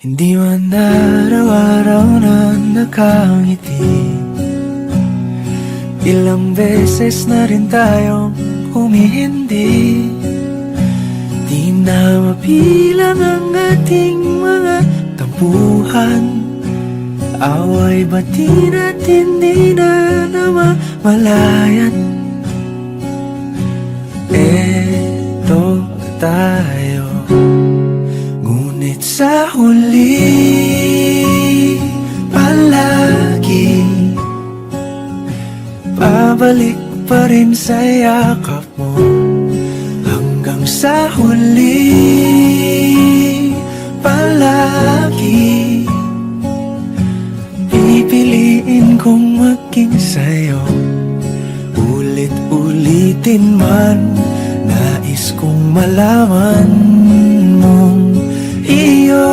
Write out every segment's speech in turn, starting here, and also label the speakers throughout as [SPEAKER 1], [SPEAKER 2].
[SPEAKER 1] Hindi man araw-araw na nakangiti. Ilang beses na rin tayong humihindi. Di na mapilang ang ating mga tampuhan. Away bati natin di na namamalayan. Eto tayo, ngunit sa huli palagi babalik pa rin sa yakap mo. Hanggang sa huli palagi pipiliin kong maging sa'yo. Ulit-ulitin man, nais kong malaman mong iyo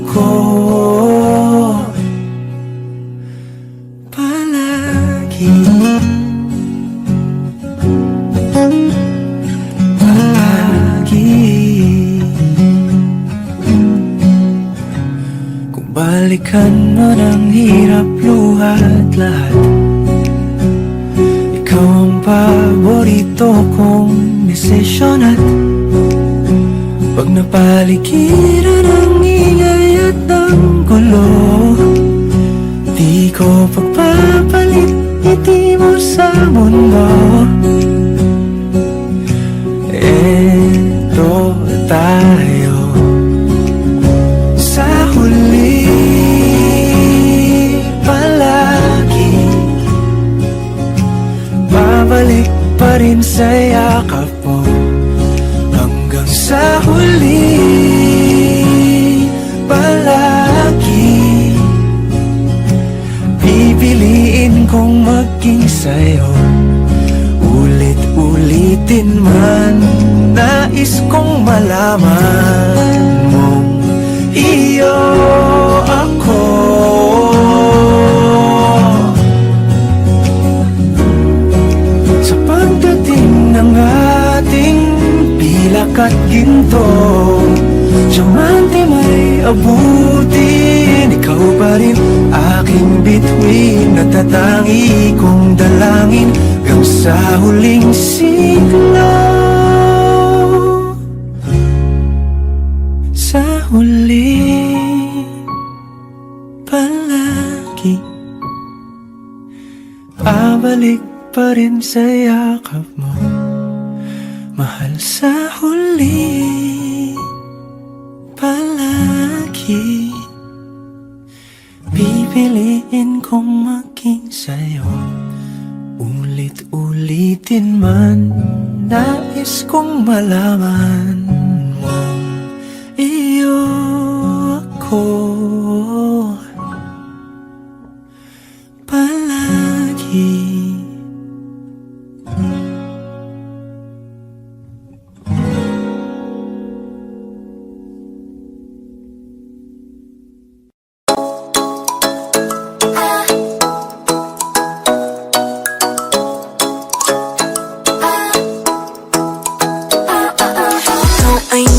[SPEAKER 1] ko palagi. Palagi. Kung balikan man ang hirap, luha at lahat, ikaw ang paborito kong desisyon. At pag napaligiran ang ingay at ng gulo, di ko pagpapalit ngiti mo sa mundo. Eto tayo sa huli palagi babalik pa rin sa yakap mo. Hanggang sa huli palagi pipiliin kong maging sa'yo. Ulit-ulitin man, nais kong malaman mong iyo ako. Sa pagdating ng ating pilak at ginto, diamante may abutin, ikaw pa rin aking bituin. Natatangi kong dalangin hanggang sa huling siglo. Sa huli palagi babalik pa rin sa yakap mo, mahal. Sa huli palagi pipiliin kong maging sa'yo. Ulit-ulitin man, nais kong malaman mong iyo ako palagi.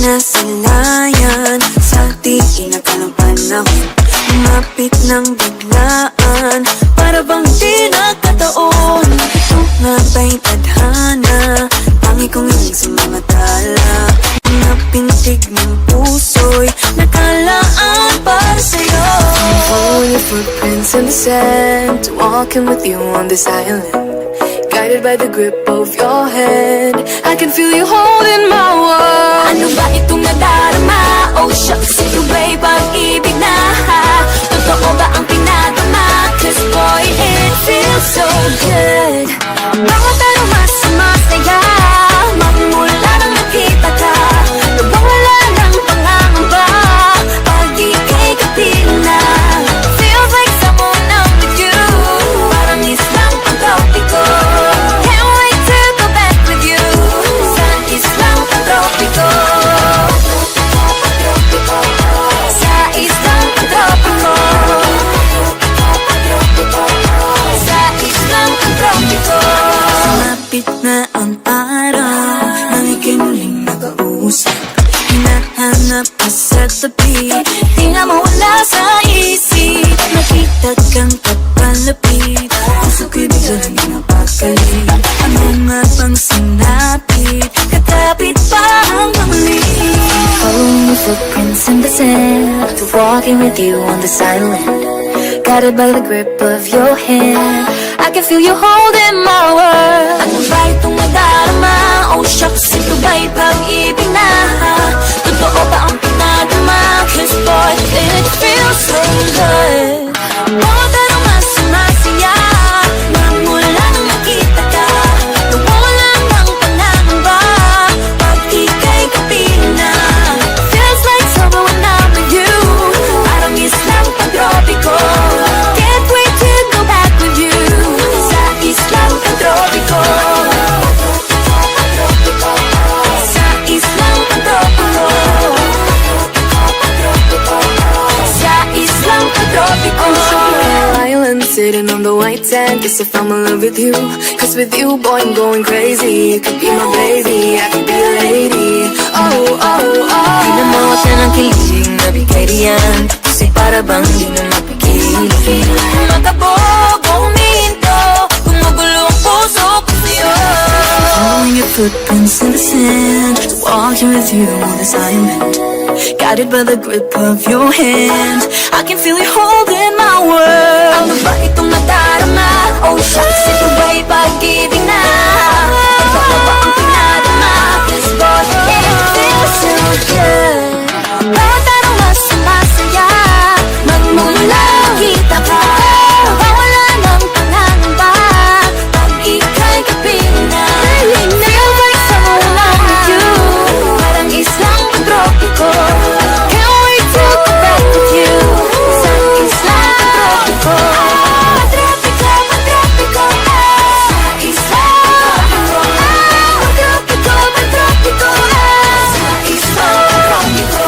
[SPEAKER 2] Nasilayan sa di inakalang panahon, lumapit ng biglaan, para bang di nagkataon. Ito nga ba'y tadhana, tangi kong iling sa mga tala, napintig ng puso'y nakalaan para sa'yo. Follow your footprints in the sand, walking with you on this island, guided by the grip of your hand. I can feel you holding my world. Ano ba itong nadarama? Oh shucks, ito ba'y pag-ibig na? Totoo ba ang pinagama? Cause boy, it feels so good. Bawat araw mas masaya, magmula nang nakita ka, nawawala ng pangangamba pag ika'y kapiling na. Feels like someone I'm with you, parang islang ang tropiko. Can't wait to go back with you sa islang ang tropiko. Sa islang ang tropiko. Sa islang ang tropiko. baby. Di na mawala sa isip. Nakita kang papalapit, puso ko'y bigla nang napakalit. Ano nga bang sinapit, katapit pa ang mamali.
[SPEAKER 3] Following your footprints in the sand, to walking with you on the silent, guided by the grip of your hand. I can feel you holding my world.
[SPEAKER 2] Ano ba itong nadarama? Oh shucks, ito ba'y pag-ibig na? Totoo ba ang pinadama? Cause boy, it feels so good. Oh, pero mas sumasaya nang mula nang nakita ka. Nawala ng panangamba pag ika'y kapiling na. Feels like summer when I'm with you. Parang islang pag-tropiko. Can't wait to go back with you. Sa islang pag-tropiko. Sa islang pag-tropiko. Sa islang pag-tropiko.
[SPEAKER 3] Island sitting on the white sand. Guess if I'm in love with you, cause with you, boy, I'm going crazy. You could be my baby, I could be a lady. Oh, oh, oh.
[SPEAKER 2] Di na mawag na ng kilig na bigay riyan. Kasi para bang di na mapigil. Makabog o huminto, gumugulo ang puso ko sa'yo. Following your footprints in the sand, walking with you on the silent, guided by the grip of your hand. I can feel you holding my world. Ano ba itong nadarama? Oh shucks, ito ba'y pag-ibig na? Ano ba ang pinadama? Cause boy, it feels so good. Oh, pero mas sumasaya magmula kita ka. Wala ng pangangamba pag ika'y kapiling na. Feels like summer when I'm with you. Parang islang pag-tropiko. Can't wait to go back with you. Sa islang pag-tropiko. Pag-tropiko, pag-tropiko. Sa islang pag-tropiko. Pag-tropiko, pag-tropiko. Sa islang pag-tropiko.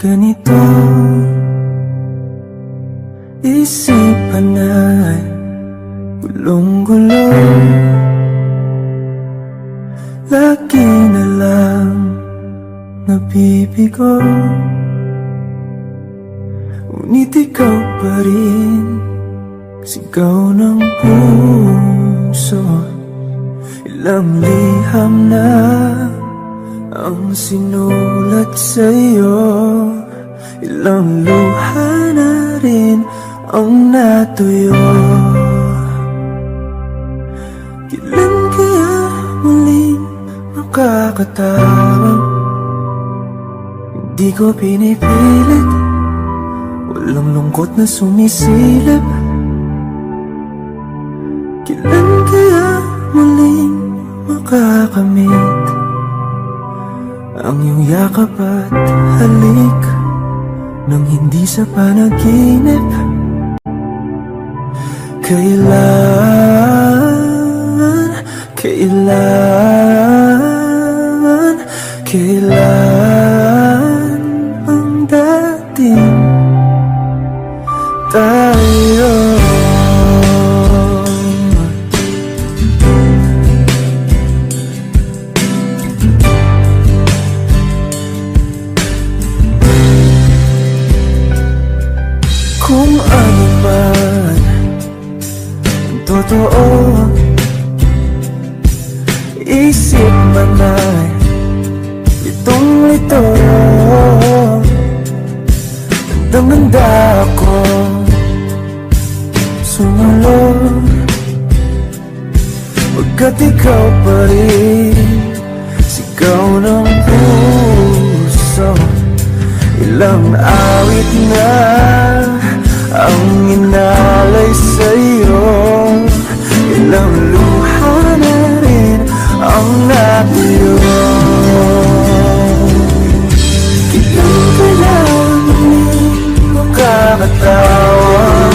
[SPEAKER 1] ganito, isipan ay gulong-gulo. Lagi na lang nabibigo, ngunit ikaw pa rin sigaw ng puso. Ilang liham na ang sinulat sa'yo, ilang luha na rin ang natuyo. Kailan kaya muling makakatawag? Hindi ko pinipilit, walang lungkot na sumisilip. Kailan kaya muling makakamit ang iyong yakap at halik nang hindi sa panaginip? Kailan ang dating tayo? Kung ano man ang totoo, isip man ay litong-lito. Gandang-ganda ako sumunod, pagkat ikaw pa rin sigaw ng puso. Ilang awit na ang inalay sa'yo, ilang luha na rin ang natuyo. Kailan kaya muling makakatawa?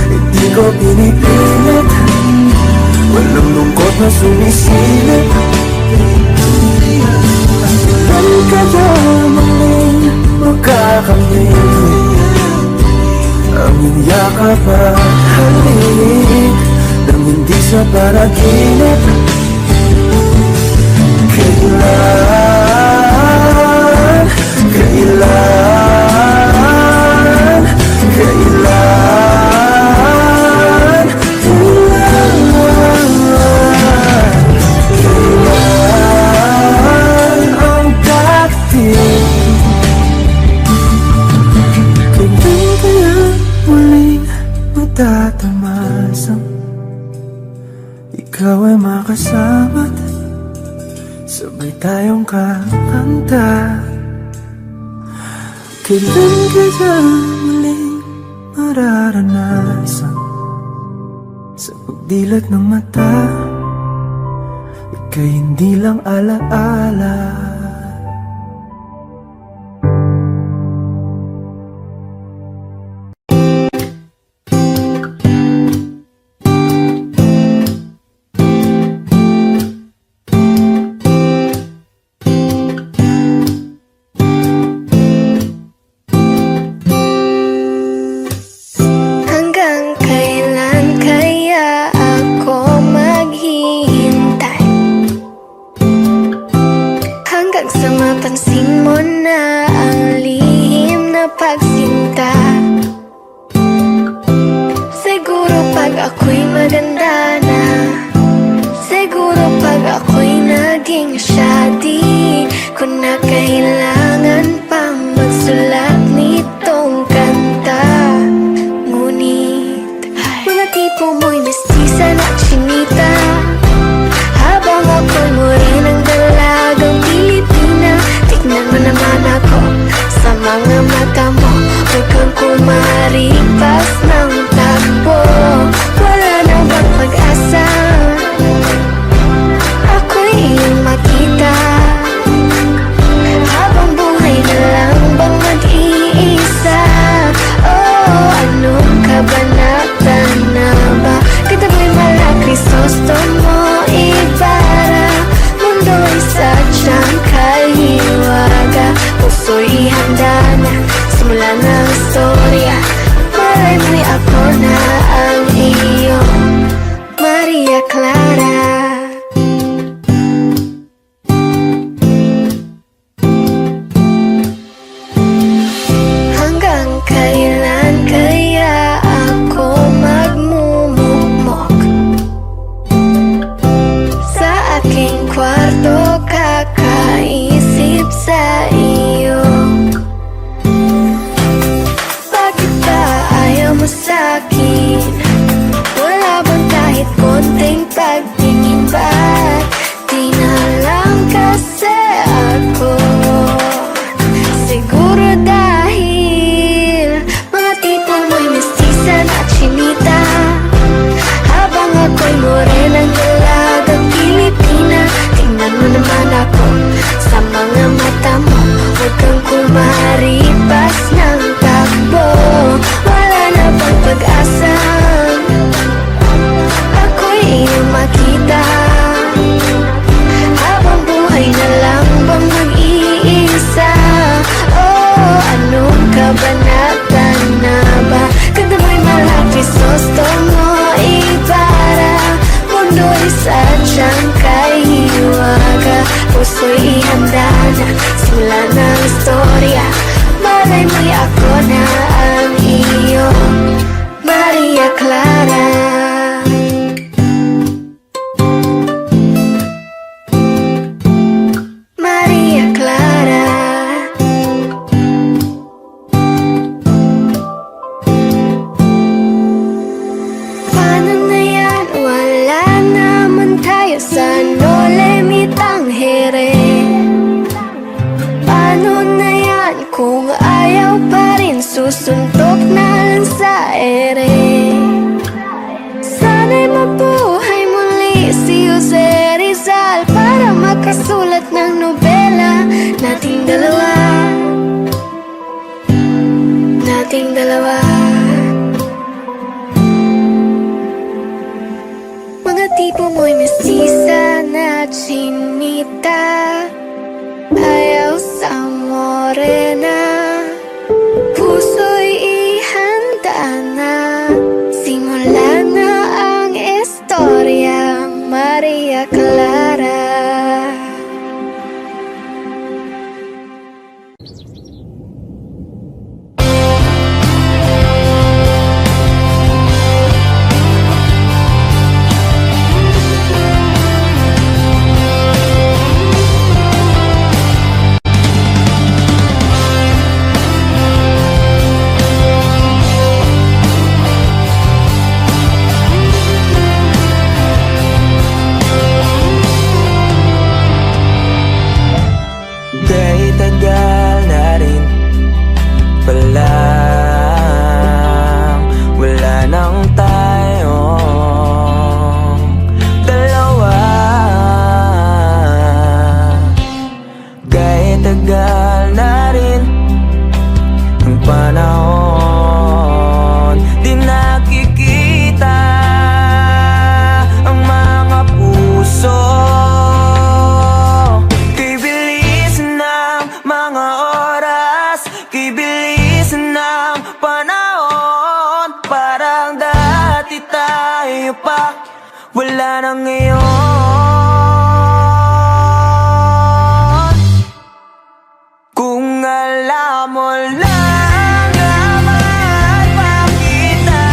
[SPEAKER 1] Hindi ko pinipilit, walang lungkot na sumisilip. Kailan kaya muling makakamit ang iyong yakap at halik nang hindi sa panaginip? Kailan, kailan, kailan, kailan ang dating? Kailan kaya muling matatamasang ikaw ay makasama't sabay tayong kakanta? Kailan kaya muling mararanasan sa pagdilat ng mata ika'y hindi lang alaala? Puso'y handa
[SPEAKER 3] anong kabanata na ba? Ganda mo'y malaki susto mo ibara mundo'y sadyang kahiwaga. Puso'y ihanda na, simula ng istorya. Malay mo'y ako na ang iyong Maria Clara. Maria Clara. Paano na yan? Wala naman tayo sa Nolemitang here. Paano na yan? Kung ayaw pa rin, susuntok na lang sa ere. Sana'y mabuhay muli si Jose Rizal para makasulat ng nobela nating dalawa. Nating dalawa. Mga tipo mo'y mesisa na chinita, ayaw sa morena. Puso'y ihanda na, simula na ang istorya. Maria Clara.
[SPEAKER 1] Kahit tagal na rin palang wala nang tayong dalawa. Kahit tagal na rin ang panahon, di nakikita ang mga puso. Mga oras, kay bilis ng panahon. Parang dati tayo pa, wala na ngayon. Kung alam mo lang naman pa kita,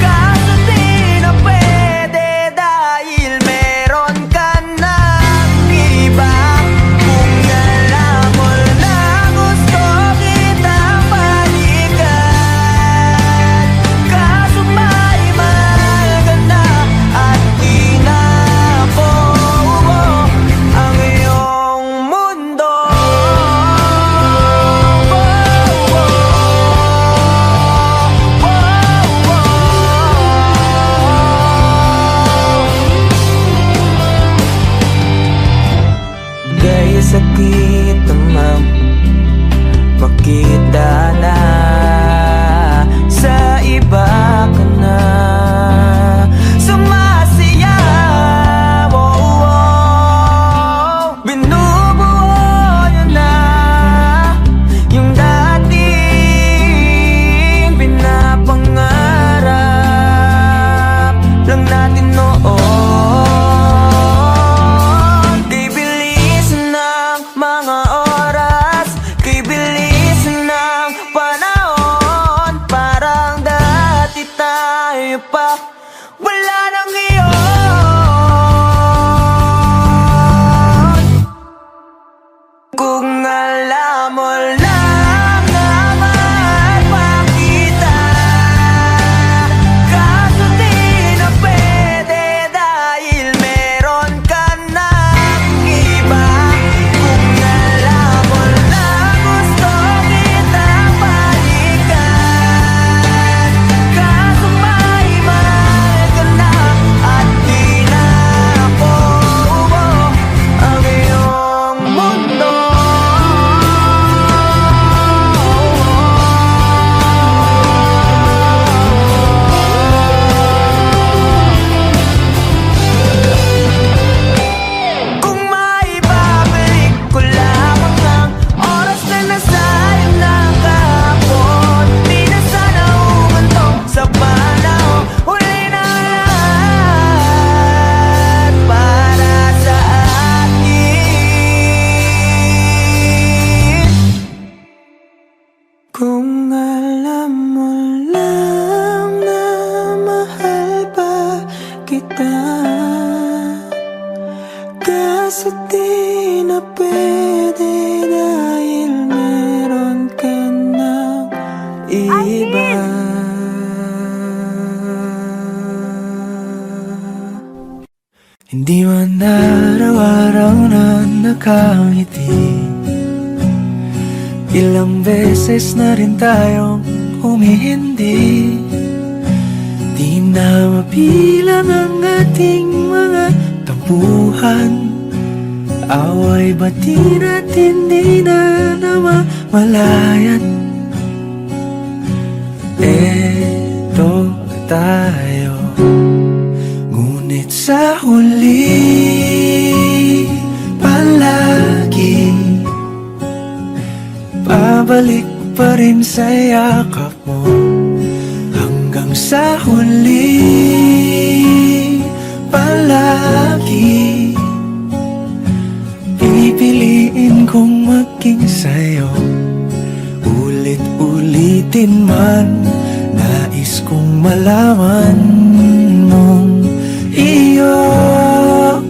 [SPEAKER 1] kaso di na pwede dahil meron ka ng iba. Sakit naman makita na sa iba ka na sumasayaw. Binubuo niya na yung dating pinapangarap lang natin noon. Mga oras, kay bilis ng panahon. Parang dati tayo pa, wala nang ngayon. Kung alam mo lang naman pa kita, kaso di na pwede dahil meron ka ng iba. di dahil meron ka ng iba. Hindi man araw-araw na nakangiti, ilang beses na rin tayong humihindi. Di na mabilang ang ating mga tampuhan, away bati natin di na namamalayat. Eto tayo, ngunit sa huli palagi pabalik pa rin sa yakap mo. Hanggang sa huli palagi pipiliin kong maging sa'yo. Ulit-ulitin man, nais kong malaman mong iyo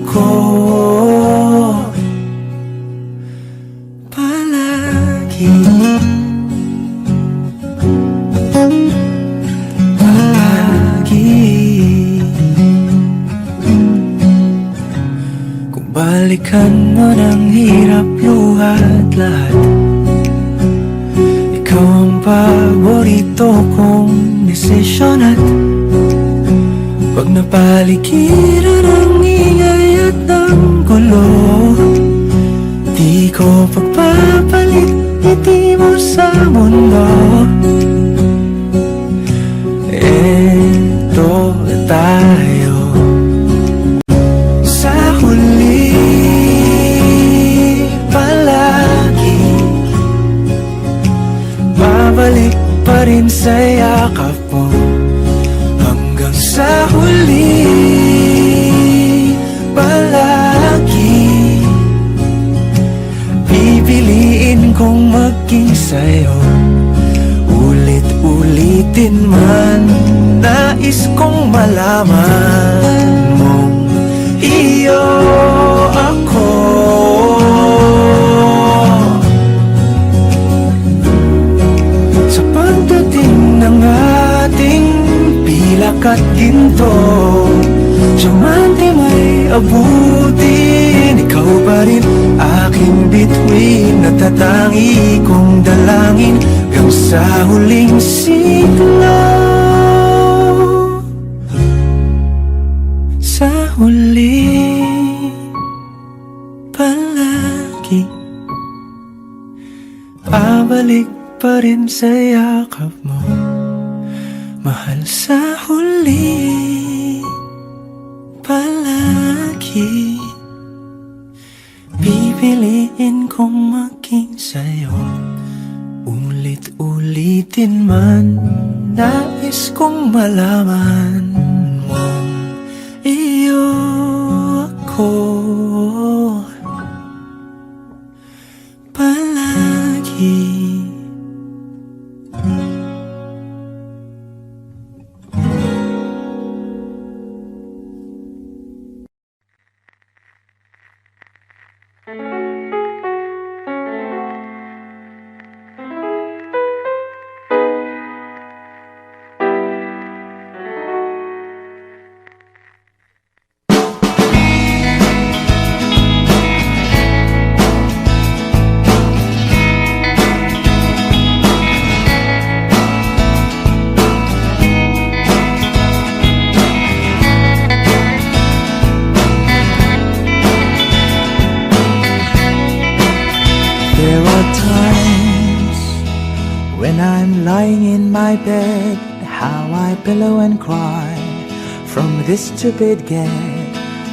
[SPEAKER 1] ko palagi. Kung balikan mo ng hirap, luha at lahat, ikaw ang paborito kong desisyon. At pag napaligiran ng ingay at ng gulo, di ko pagpapalit ngiti mo sa mundo. Eto tayo, sa huli palagi babalik pa rin sa yakap mo. Hanggang sa huli palagi pipiliin kong maging sa'yo. Ulit-ulitin man, nais kong malaman mong iyo ako. Sa pagdating ng ating pilak at ginto, diamante may abutin, ikaw pa rin aking bituin, natatangi kong dalangin hanggang sa huling sigla. Sa huli palagi pabalik pa rin sa yakap mo, mahal. Sa huli palagi pipiliin kong maging sa'yo. Ulit-ulitin man, nais kong malaman mong iyo ako palagi. When I'm lying in my bed, how I pillow and cry from this stupid gag,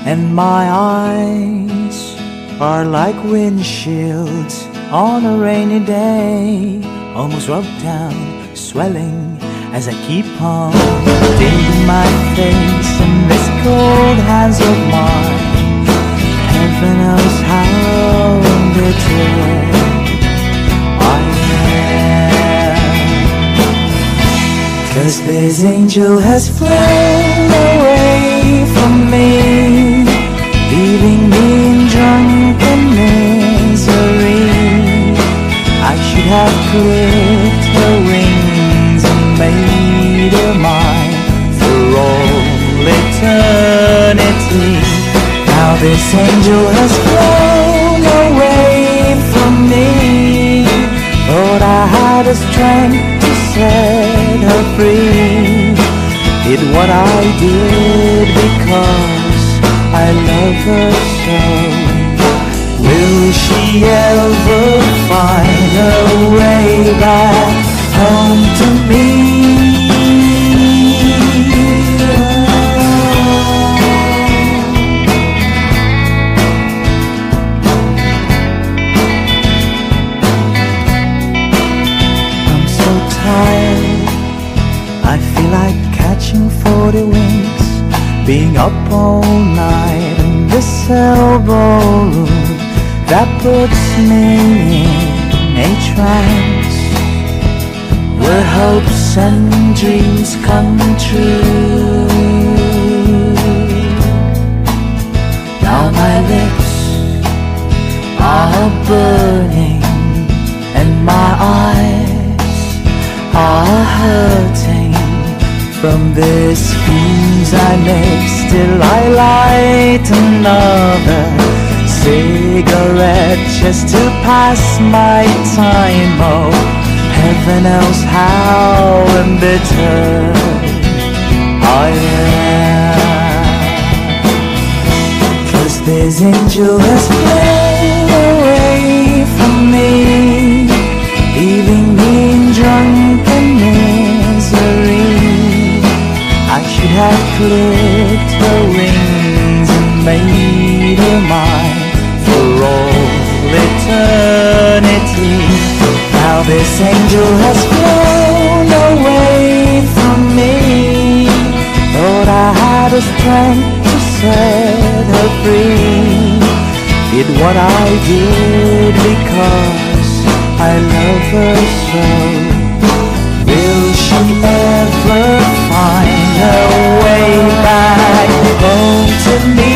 [SPEAKER 1] and my eyes are like windshields on a rainy day, almost rubbed down, swelling as I keep on digging my face in this cold hands of mine. Heaven knows how bitter I am, 'cause this angel has flown away from me, leaving me in drunken misery. clipped her wings and made her mine for all eternity. Now this angel has flown away from me. Thought I had the strength to set her free. Did what I did because I love her so. Will she ever find her way back home to me? I'm so tired, I feel like catching 40 winks, being up all night in this elbow room that puts me in a trance, where hopes and dreams come true. Now my lips are burning and my eyes are hurting from this fumes I make. Still I light another cigarette just to pass my time. Oh, heaven knows how embittered I am, 'cause this angel has flown away from me, leaving me in drunken misery. I should have clipped her wings and made her mine for all eternity. Now this angel has flown away from me. Thought I had the strength to set her free. Did what I did because I love her so. Will she ever find her way back home to me?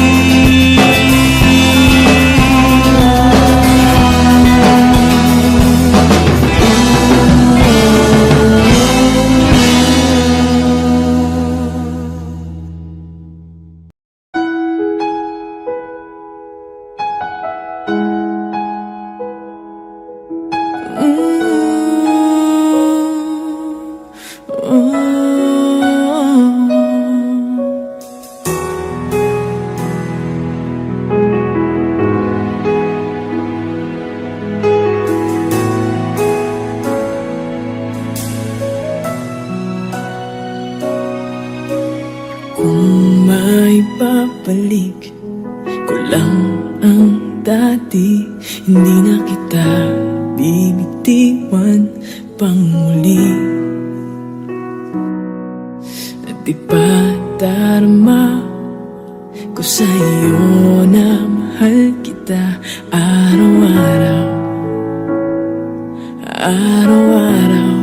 [SPEAKER 4] Kung may babalik ko lang ang dati, hindi na kita bibitiwan pang muli. At di pa darama ko sa'yo na mahal kita araw-araw, araw-araw.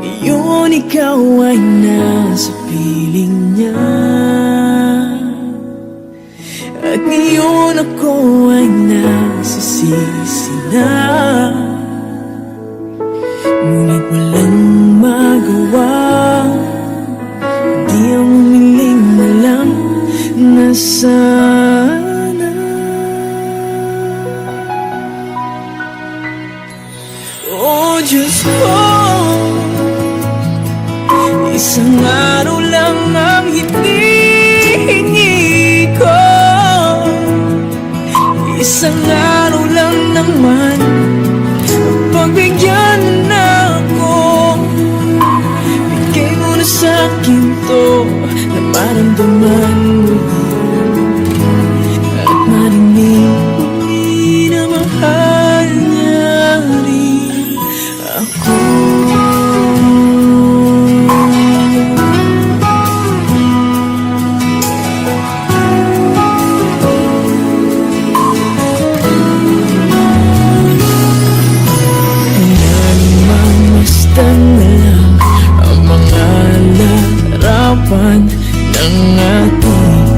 [SPEAKER 4] Ngayon ikaw ay nasa piling niya, at ngayon ako ay nasisisi na. Ngunit walang magawa, di ang umiling na lang na sana. Oh Diyos ko, isang araw lang ang hinihingi ko. Isang araw lang naman, pagbigyan mo na ako. Bigay mo na sa'kin to na maramdaman muli, at marinig muli na mahal niya rin ako. Na lang ang mga larawan ng ating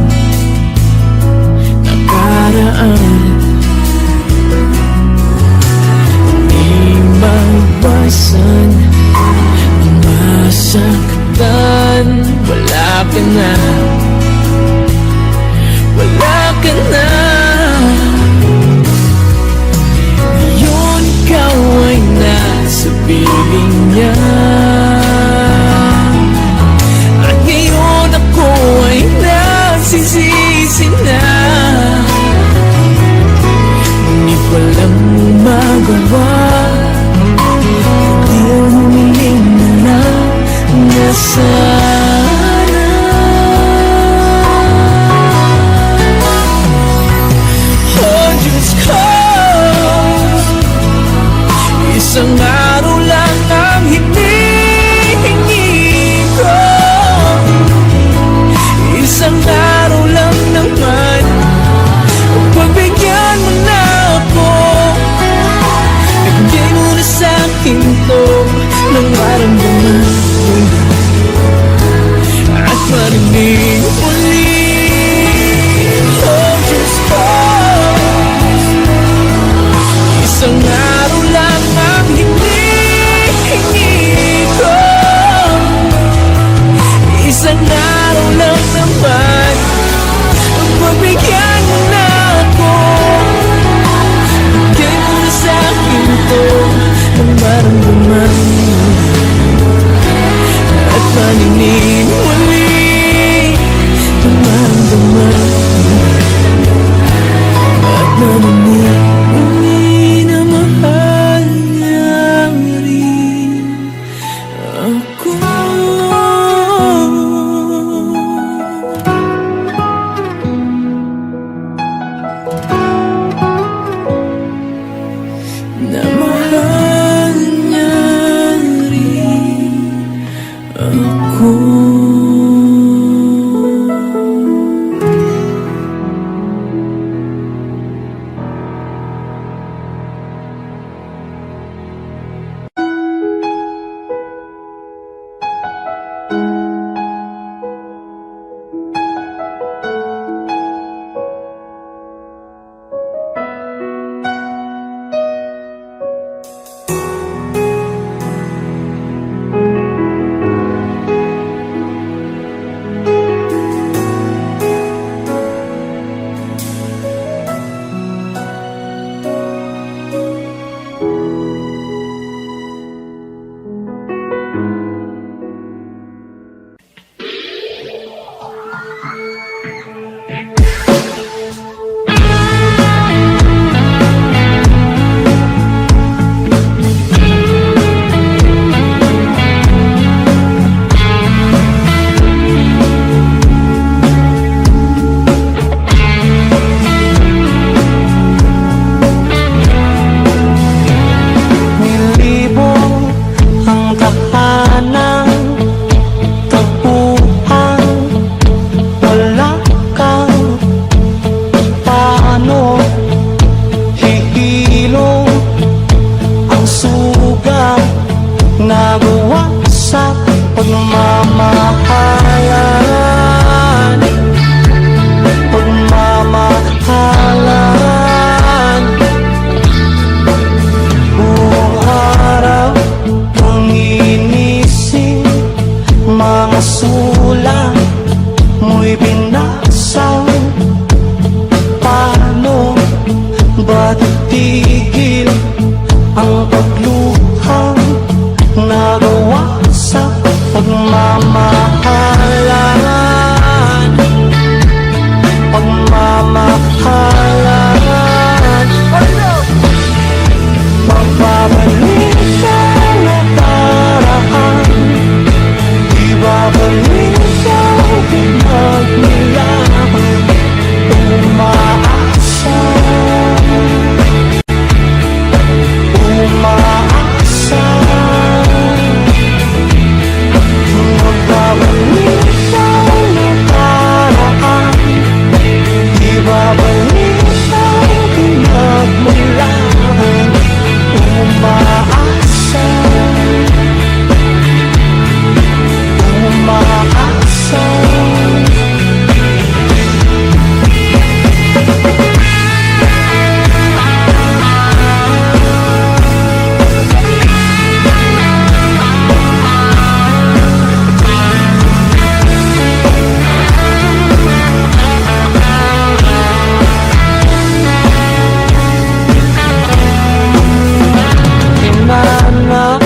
[SPEAKER 1] nagawa sa pagmamahalan. Pagmamahalan. Buong araw nang inising, mga sulat mo'y binasa. Paano ba't tigil ang pagluhang nagawa sa pagmamahalan? Pagmamahalan. Magbabalik sa nakaraan, ibabalik sa pinagmulan. Umaasa, umaasa, magbabalik sa nakaraan, ibabalik sa pinagmulan. Umaasa, umaasa. Inaanak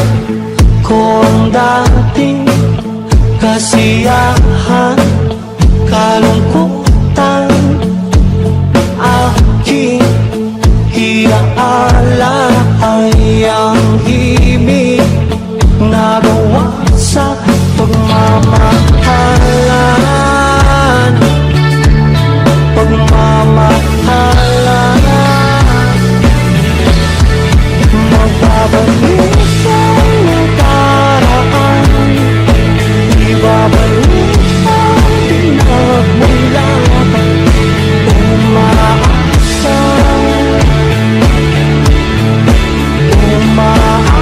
[SPEAKER 1] ko ang dating kasiyahan, kalungkutan, aking iaala ay ang himig nagawa sa pagmamahalan. Pagmamahalan. Magbabalik sa nakaraan, ibabalik sa pinagmulan. Umaasa, umaasa.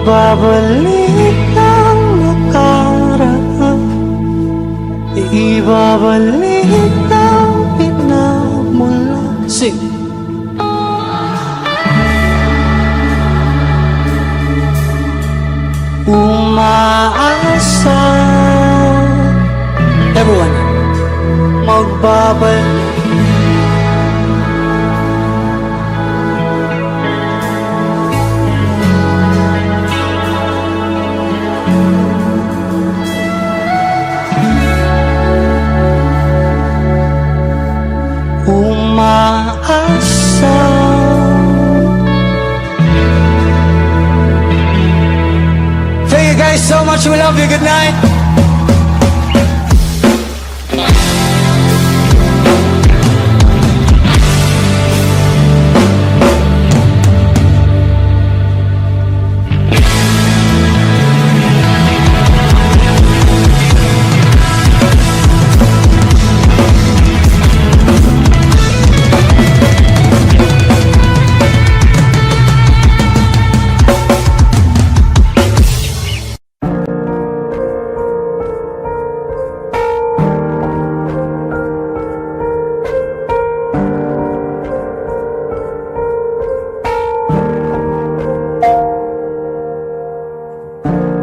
[SPEAKER 1] Magbabalik ang nakaraan, ibabalik ang pinagmulan.
[SPEAKER 4] Sing.
[SPEAKER 1] Umaasa,
[SPEAKER 4] Everyone.
[SPEAKER 1] magbabalik. Umaasa. Thank you guys so much. We love you. Good night.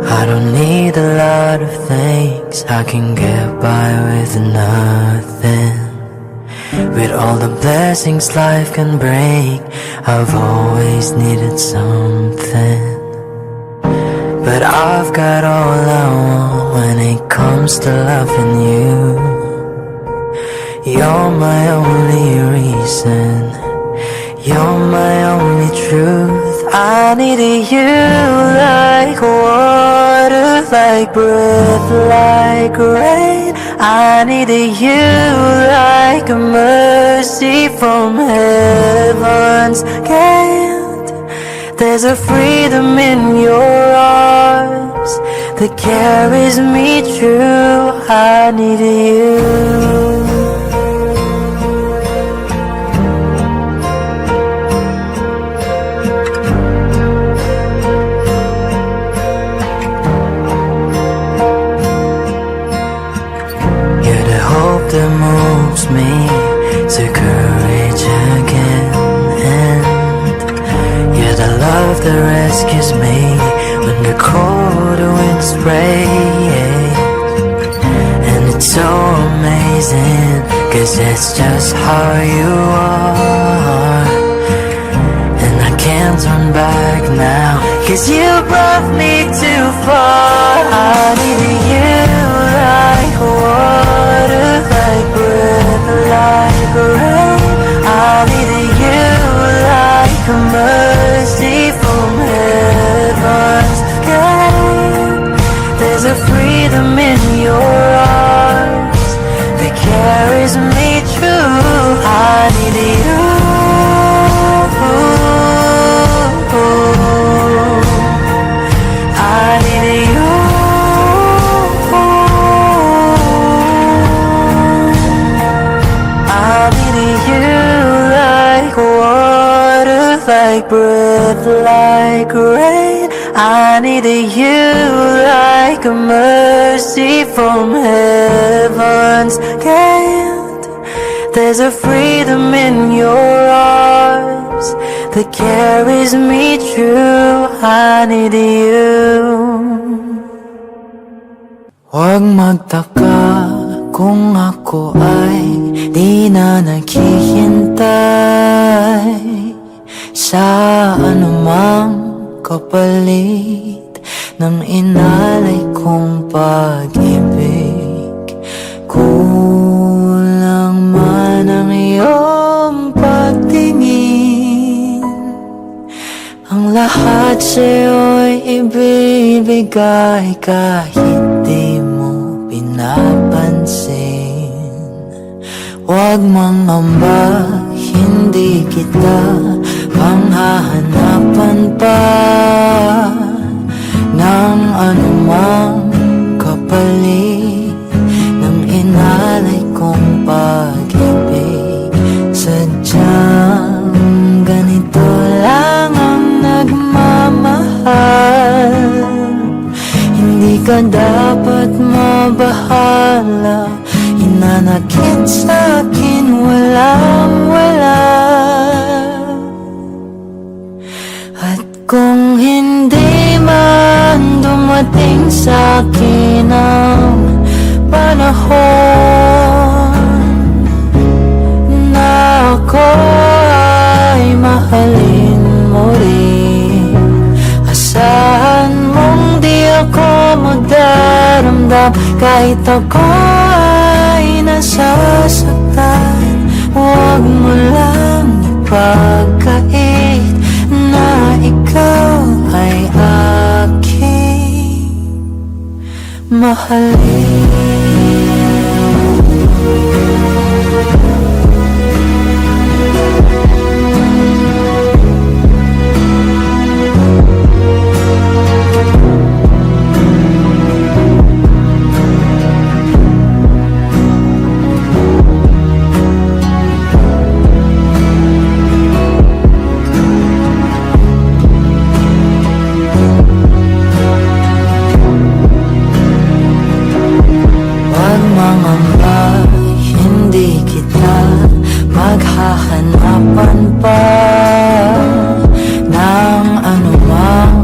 [SPEAKER 1] I don't need a lot of things, I can get by with nothing. With all the blessings life can bring, I've always needed something. But I've got all I want when it comes to loving you. You're my only reason, you're my only truth. I needed you like water, like breath, like rain. I needed you like a mercy from heaven's gate. There's a freedom in your arms that carries me through. I needed you. That moves me to courage again, and you're the love that rescues me when the cold winds rain. And it's so amazing, 'cause that's just how you are. And I can't turn back now, 'cause you brought me too far. I needed you like water, like breath, like rain. I needed you like a mercy from heaven's gate. There's a freedom in your arms that carries me through. I needed you. I needed you. Like breath, like rain. I needed you like a mercy from heaven's gate. There's a freedom in your arms that carries me through. I need you. Huwag magtaka kung ako ay di na naghihintay sa anumang kapalit ng inalay kong pag-ibig. Kulang man ang iyong pagtingin, ang lahat sa'yo'y ibibigay kahit di mo pinapansin. Huwag mangamba, hindi kita panghahanapan pa ng anumang kapalit ng inalay kong pag-ibig. Sadyang ganito lang ang nagmamahal. dapat mabahala. Hinanakit sa'kin walang wala. At kung hindi man dumating sa'kin ang panahon na ako ay mahalin mo rin, asahan mong di ako magdaramdam kahit ako ay nasasaktan. Huwag mo lang ipagkait na ikaw ay aking mahalin. Maghahanapan pa ng anumang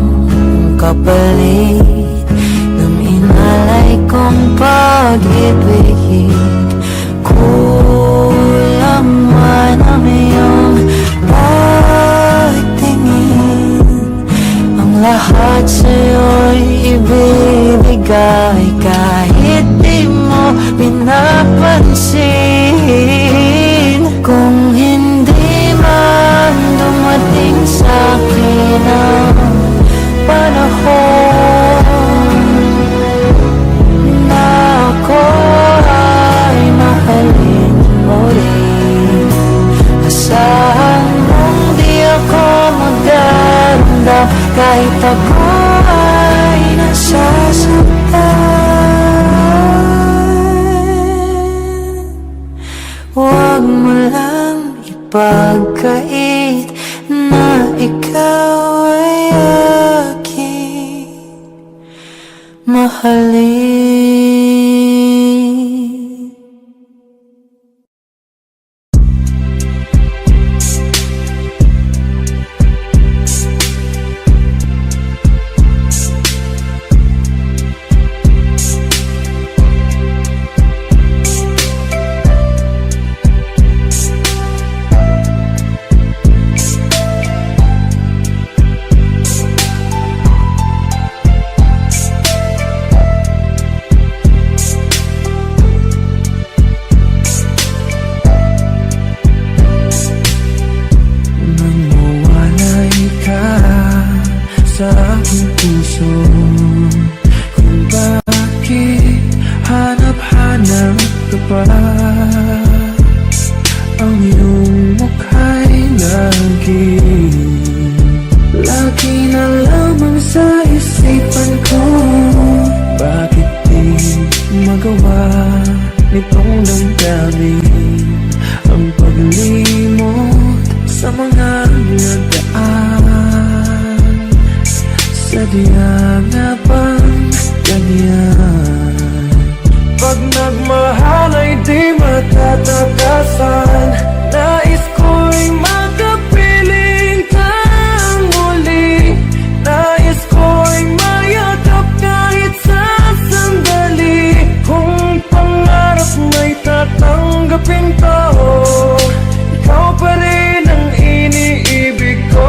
[SPEAKER 1] kapalit ng inalay kong pag-ibig. Kulang man ang iyong pagtingin, ang lahat sa'yo'y ibibigay kahit di mo pinapansin. Kung hindi man dumating sa'kin ang panahon na ako ay mahalin mo rin, asahan mong di ako magdaramdam kahit ako ay nasasaktan. Huwag mo lang ipagkait na ikaw ay aking mahalin. Sa aking puso, kung bakit hanap-hanap ka pa, ang iyong mukha'y lagi na lamang sa isipan ko. Bakit di magawa nitong damdamin ang paglimot sa mga nagdaan? Sadya nga bang ganyan? Pag nagmahal ay di matatakasan. Nais ko'y makapiling kang muli. Nais ko'y mayakap kahit sa sandali. Kung pangarap may tatanggapin ko, ikaw pa rin ang iniibig ko.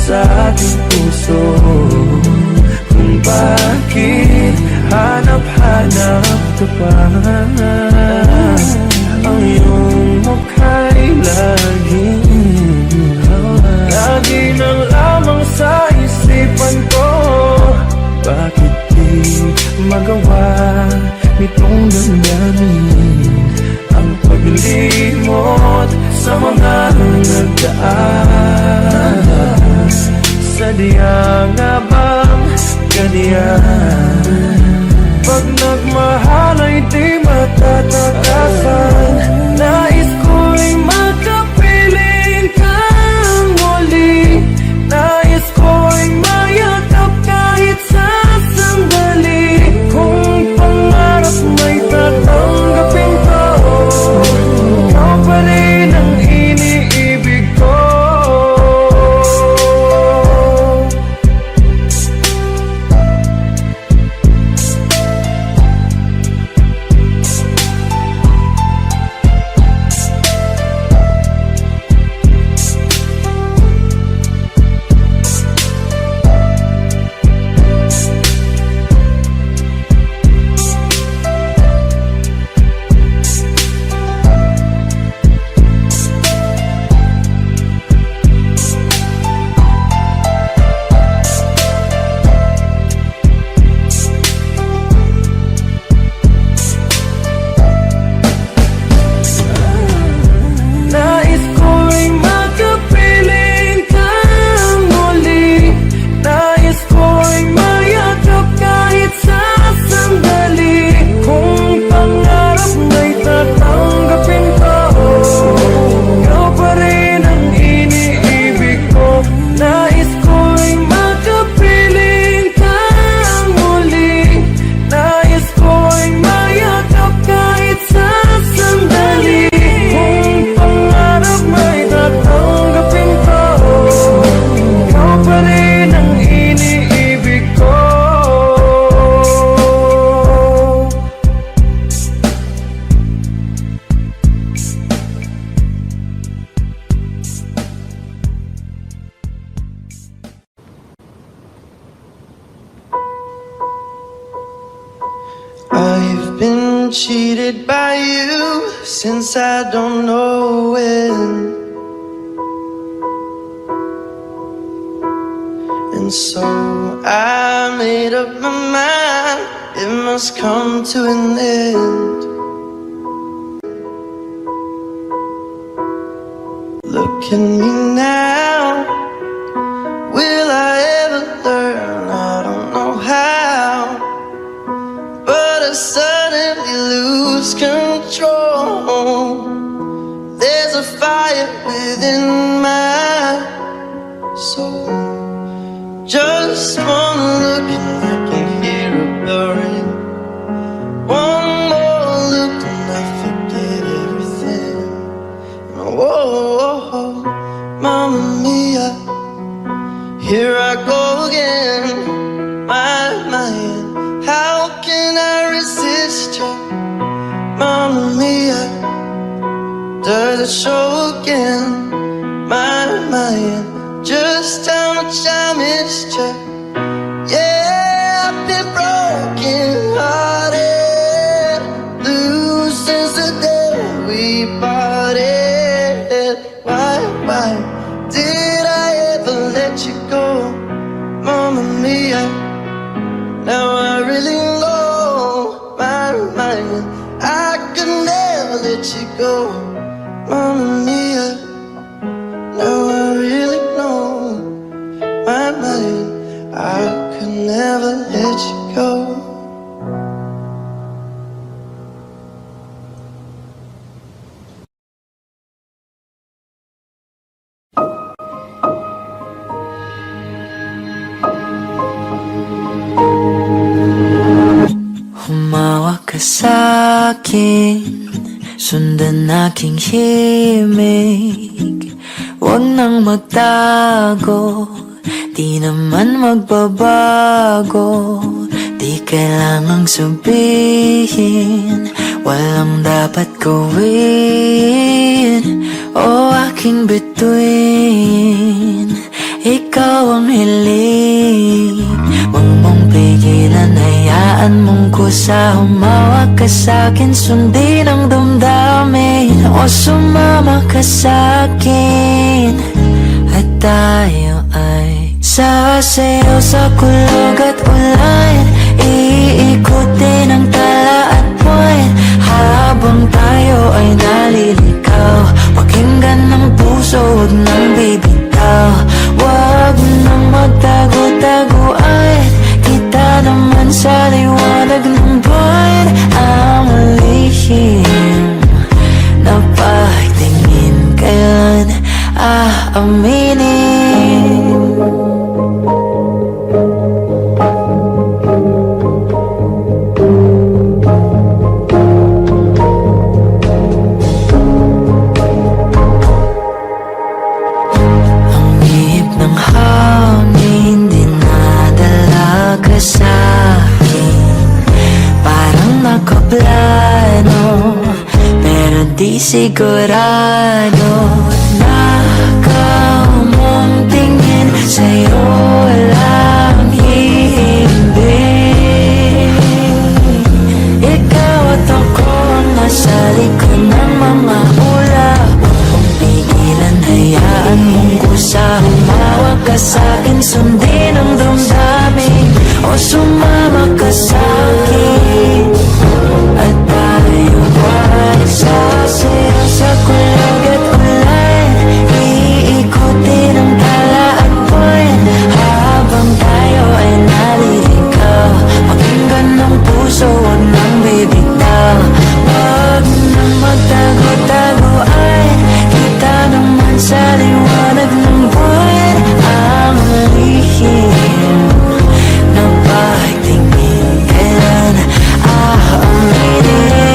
[SPEAKER 1] Sa aking puso, kung bakit hanap-hanap ka pa, ang iyong mukha'y lagi nang lamang sa isipan ko. Bakit di magawa nitong damdamin ang paglimot sa mga nagdaan? Sadya nga bang ganyan?
[SPEAKER 4] Pag nagmahal ay di matatakasan. Nais ko'y makapiling kang muli. Nais ko'y mayakap kahit sa sandali. Kung pangarap may tatanggapin ko, ikaw pa rin ang iniibig ko. Nais ko'y makapiling kang muli. Nais ko'y mayakap kahit sa sandali. Kung pangarap may tatanggapin ko, ikaw pa rin ang iniibig ko. Nais ko'y makapiling kang muli. Nais ko'y mayakap kahit sa sandali. Kung pangarap may tatanggapin ko, ikaw pa rin ang iniibig ko.
[SPEAKER 5] I've been cheated by you since I don't know when. And so I made up my mind, it must come to an end. Look at me now, will I ever learn? I don't know how, but I suddenly lose control. There's a fire within my soul. Just wanna look and I can hear a burning. One more look and I forget everything. Whoa, Mamma Mia, here I go again. My, how can I resist you? Mamma Mia, does it show again? My, just how much I missed you. Yeah, I've been broken hearted, blue since the day we parted. Why did I ever let you go? Mamma Mia, now I really know my mind. I could never let you go, Mamma Mia. Now I really know my mind. I could never let you go.
[SPEAKER 1] Humawak ka sa'kin, sundan aking himig. Huwag nang magtago, di naman magbabago. Di kailangang sabihin, walang dapat gawin. O aking bituin, ikaw ang hiling. Huwag mong pigilan, hayaan mong kusa. Humawak ka sa'kin, sundin ang damdamin. O sumama ka sa'kin, at tayo ay sasayaw sa kulog at ulan. Iikutin ang tala at buwan, habang tayo ay nalilikaw. Pakinggan ng puso, huwag nang bibitaw. Huwag nang magtago-taguan, kita naman sa liwanag ng buwan.
[SPEAKER 2] di sigurado. Nakaw mong tingin, sa'yo walang hihimbing. Ikaw at ako ang nasa likod ng mga ulap. Huwag mong pigilan, hayaan mong kusa. Humawak ka sa'kin, sundin ang damdamin, o sumama ka sa'kin. At tayo ay sasayaw sa kulog at ulan. Iikutin ang tala at buwan, habang tayo ay naliligaw. Pakinggan ng puso, huwag nang bibitaw. Huwag nang magtago-tago, ay kita naman sa liwanag ng buwan. Ang lihim na pagtingin, kailan aaminin?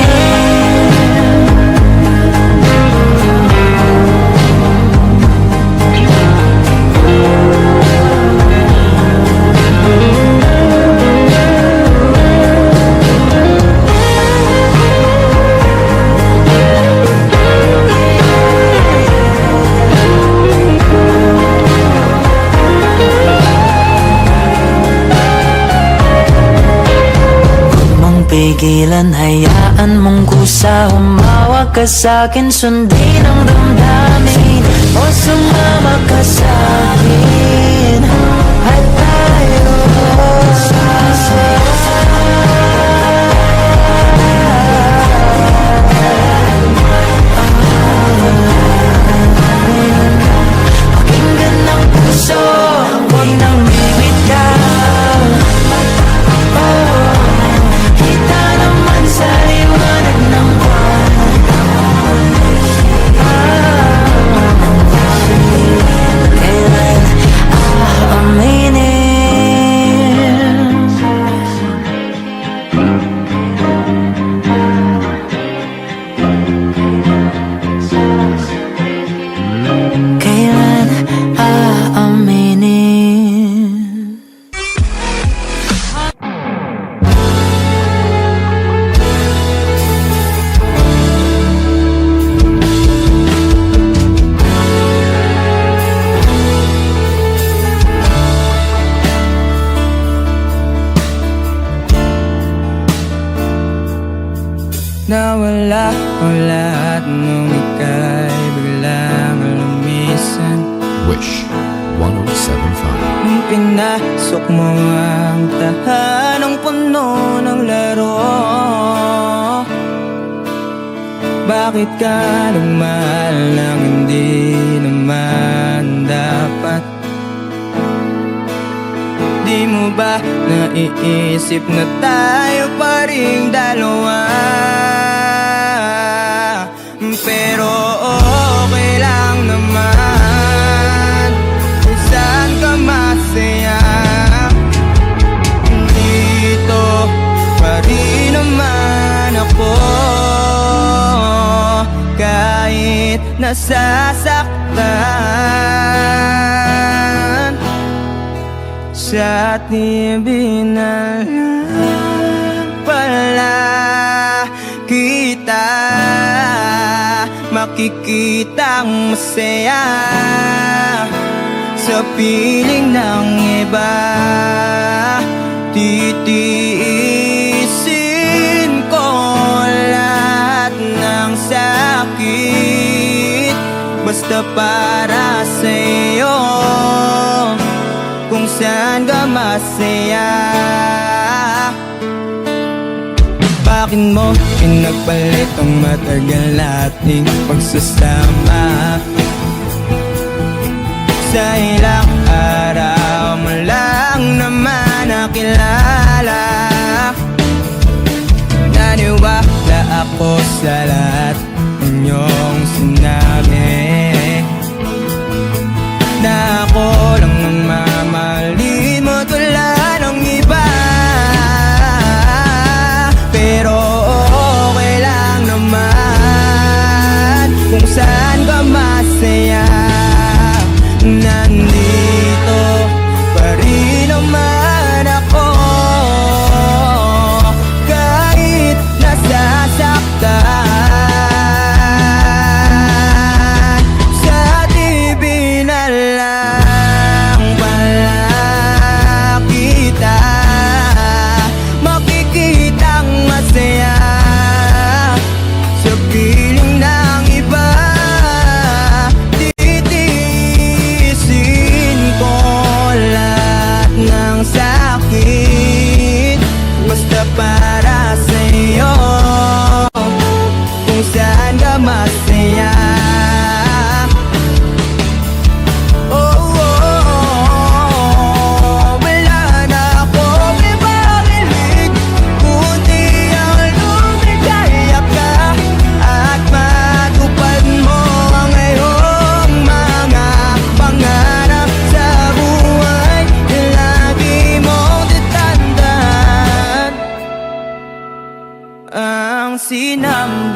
[SPEAKER 2] Pigilan, hayaan mong kusa. Humawak ka sa'kin, sundin ang damdamin, o sumama ka sa'kin. At tayo pakinggan ng puso, huwag nang bibitaw. Kita naman sa liwanag ng buwan. Kailan aaminin? Kailan aaminin?
[SPEAKER 4] Nawala ang lahat nung ika'y biglang lumisan.
[SPEAKER 6] Wish 1075.
[SPEAKER 4] Nung pinasok mo ang tahanang puno ng laro, bakit ka nagmahal nang hindi naman dapat? Di mo ba naiisip na tayo pa ring dalawa? Pero okay lang naman, saan ka masaya? Dito pa rin naman ako, kahit nasasaktan. Sa TV na lang pala kita makikitang masaya sa piling ng iba. Titiisin ko lahat ng sakit, basta para sa'yo, kung saan ka masaya. Bakit mo pinagpalit ang matagal nating pagsasama? Sa ilang araw mo lang naman nakilala. Naniwala ako sa lahat ng iyong sinabi, na ako lang ang mamahalin mo tulad ng iba. Pero okay lang naman kung saan ka masaya. Nandito pa rin naman ako, kahit nasasaktan.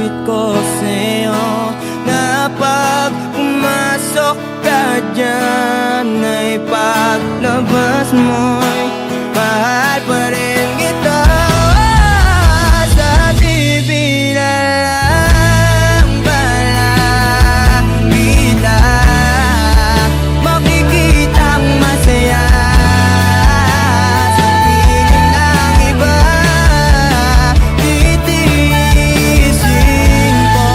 [SPEAKER 4] promise ko sa'yo na pag pumasok ka dyan ay paglabas mo'y mahal pa rin kita. Sa TV na lang pala kita makikitang masaya. Sa piling ng iba titiisin ko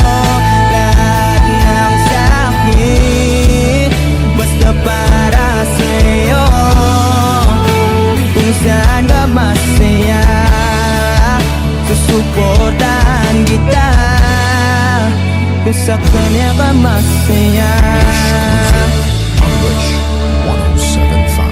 [SPEAKER 4] lahat ng sakit basta para sa'yo. Kung saan ka masaya, susuportahan kita. Kung sa kanya ka masaya.
[SPEAKER 6] Wish 1075.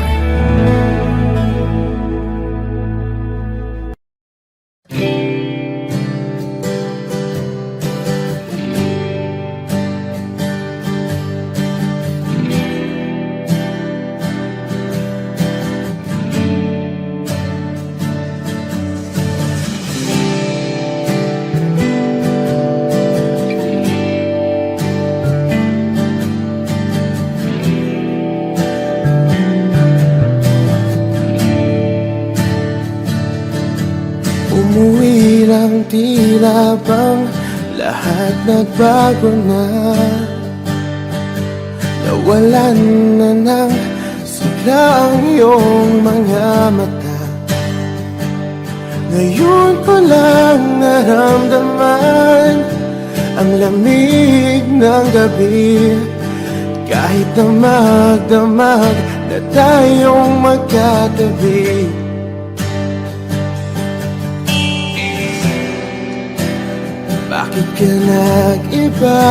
[SPEAKER 7] Umuwi lang tila bang lahat nagbago na. Nawalan na ng sigla ang iyong mga mata. Ngayon ko lang naramdaman ang lamig ng gabi. Kahit na magdamag na tayong magkatabi. Bakit ka nag-iba?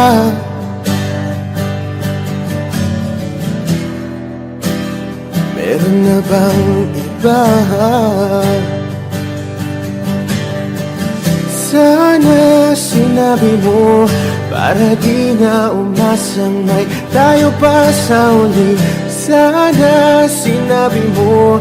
[SPEAKER 7] Meron na bang iba? Sana sinabi mo para di na umasang may tayo pa sa uli. Sana sinabi mo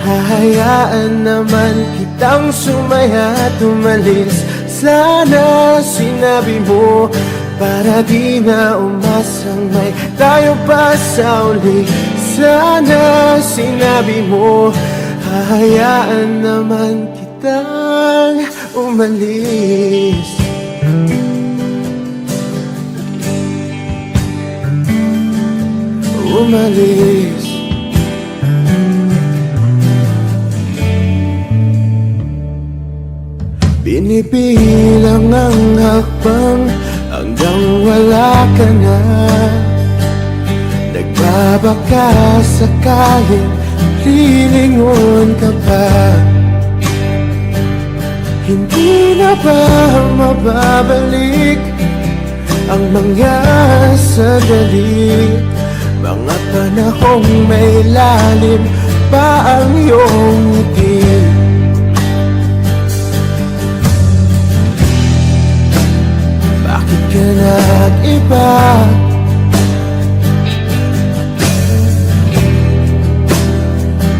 [SPEAKER 7] hahayaan naman kitang sumaya at umalis. Sana sinabi mo para di na umasang may tayo pa sa uli. Sana sinabi mo hahayaan naman kitang umalis. Umalis. Binibilang ang hakbang hanggang wala ka na. Nagbabaka sakaling lilingon ka pa. Hindi na ba mababalik ang mga sandali, mga panahong may lalim pa ang iyong ngiti? Bakit ka nag-iba?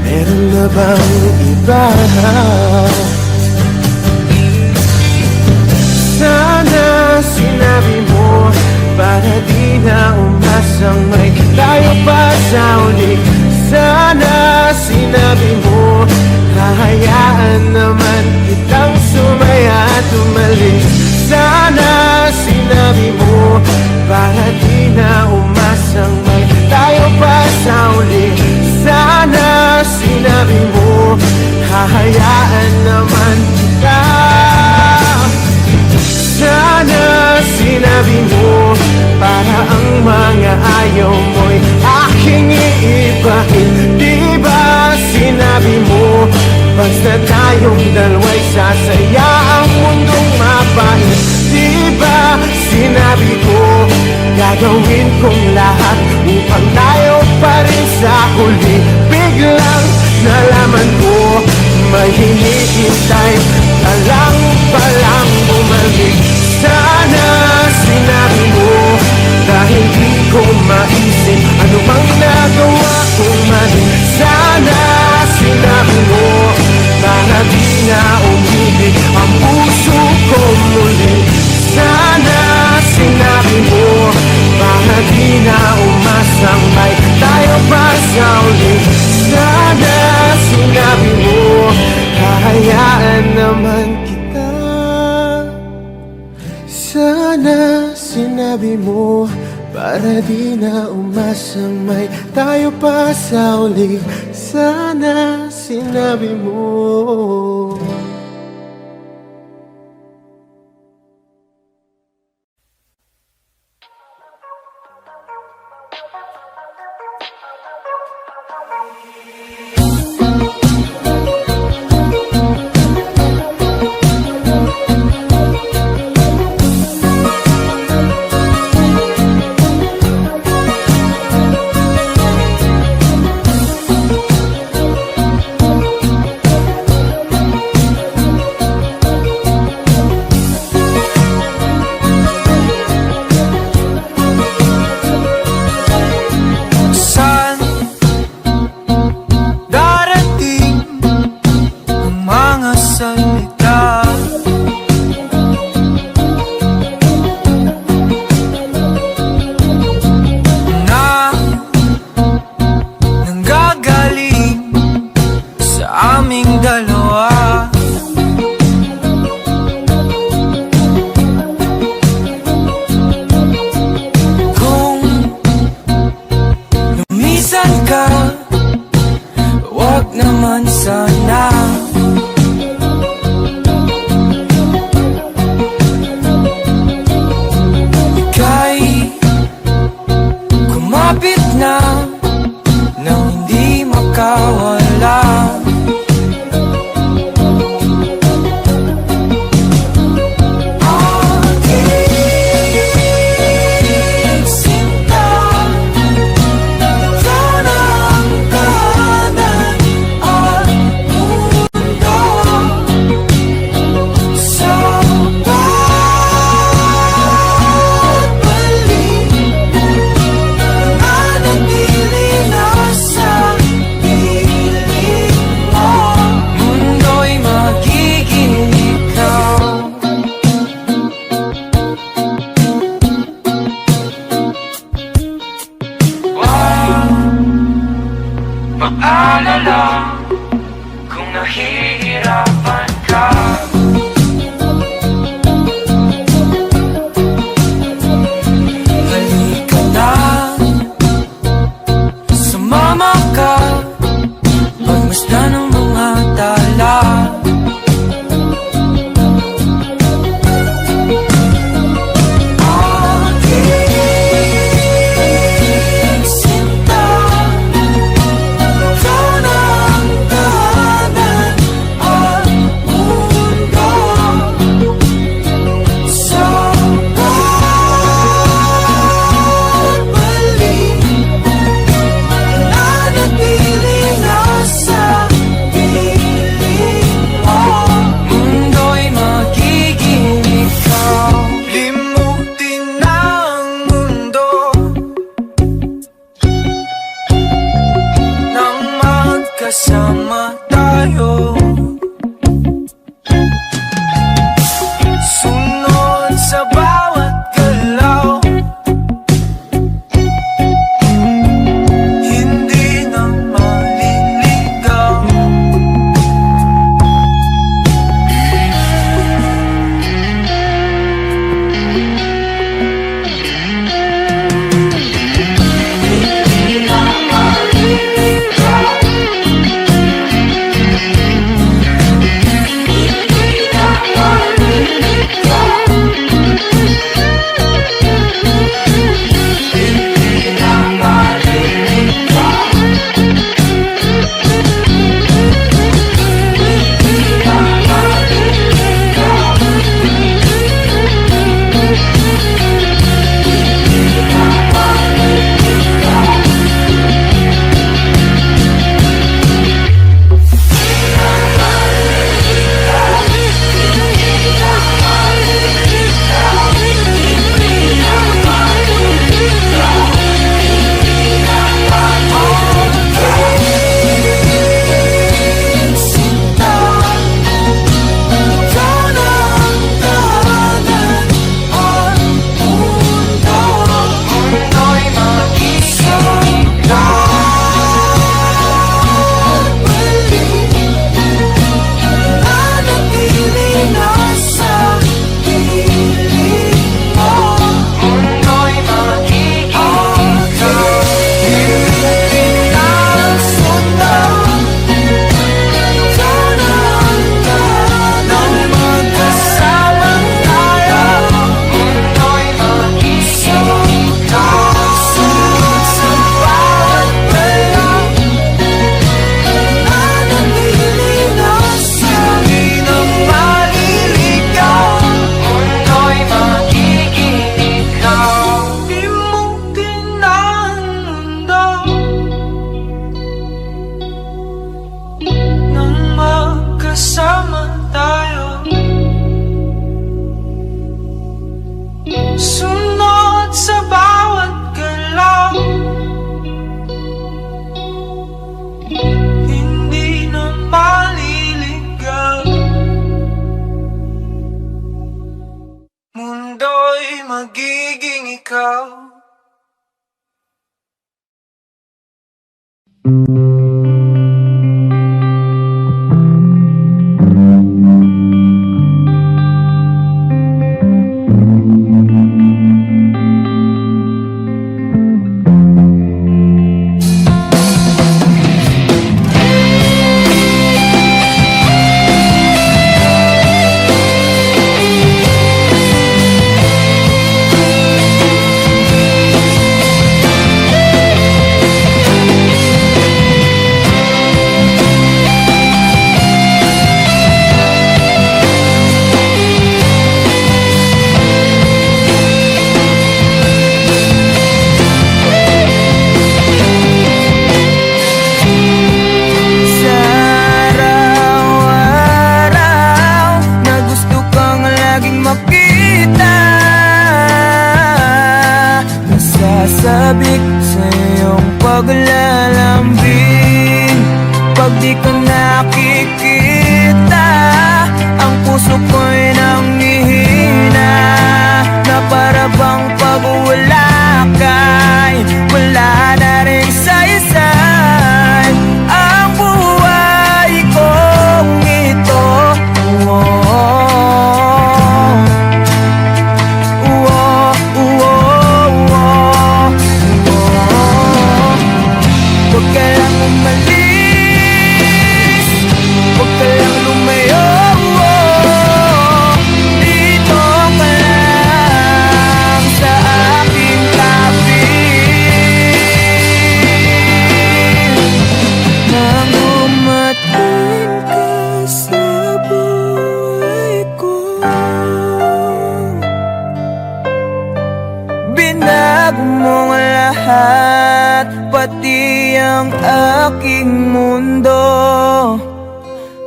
[SPEAKER 7] Meron na bang iba? Sana sinabi mo para di na umasang may tayo pa sa uli. Sana sinabi mo hahayaan naman kitang sumaya at umalis. Sana sinabi mo para di na umasang may tayo pa sa uli. Sana sinabi mo hahayaan naman kita. Sana sinabi mo para ang mga ayaw mo'y aking iibahin. Di ba sinabi mo basta tayong dalawa'y sasaya ang mundong mapait? Di ba sinabi ko gagawin kong lahat upang tayo pa rin sa huli? Biglang nalaman ko may hinihintay ka lang palang bumalik. Sana sinabi mo dahil di ko maisip ano bang nagawa kong mali. Sana sinabi mo para di na umibig ang puso ko muli. Sana para di na umasang may tayo pa sa uli. Sana sinabi mo.
[SPEAKER 5] ikaw.
[SPEAKER 4] Sabik sa iyong paglalambing. Pag di ka nakikita, ang puso ko'y nanghihina, na para bang pag wala ka'y wala na rin saysay ang buhay kong ito. Huwag ka lang umalis, huwag ka lang lumayo. Dito ka lang sa aking tabi. Nang dumating ka sa buhay ko, binago mo ang lahat, pati ang aking mundo.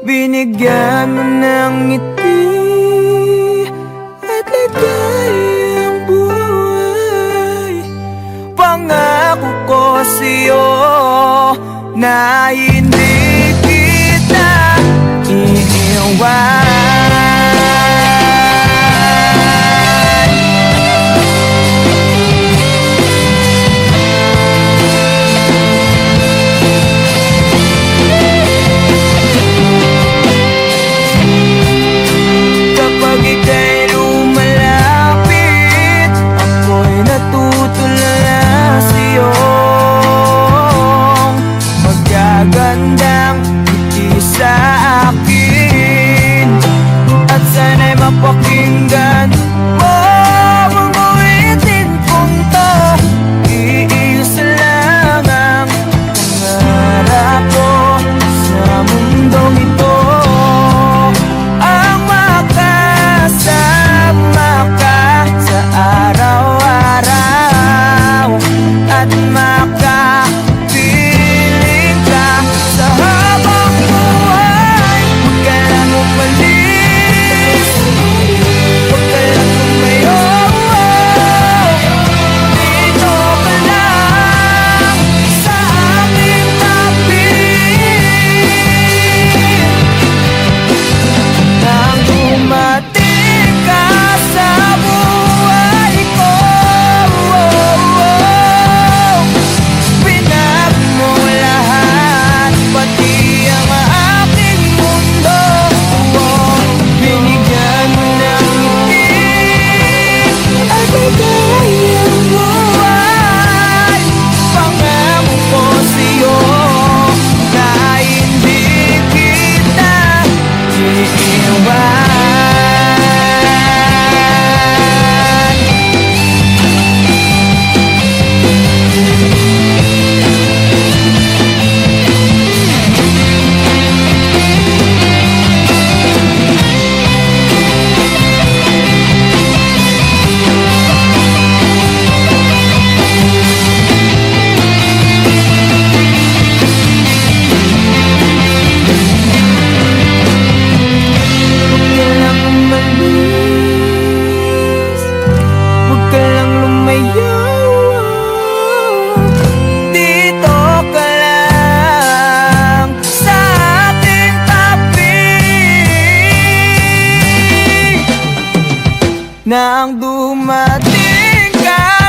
[SPEAKER 4] Binigyan mo ng ngiti at ligayang buhay. Pangako ko sa'yo na hindi kita iiwan. Kapag ika'y lumalapit, ako'y natutulala sa'yo. Magagandang ngiti sa akin, at sana'y mapakinggan mo ang uwitin kong to. Iisa lang ang pangarap ko sa mundong ito, ang makasama ka sa araw-araw at makapiling ka sa habang buhay. Huwag ka lang umalis, huwag ka lang lumayo. Dito ka lang sa aking tabi. Nang dumating ka sa buhay ko, binago mo lahat, pati ang aking mundo. Binigyan mo ng ngiti at ligayang buhay. Pangako ko sa'yo na hindi kita iiwan. Huwag ka lang umalis, huwag ka lang lumayo. Dito ka lang sa aking tabi. Nang dumating ka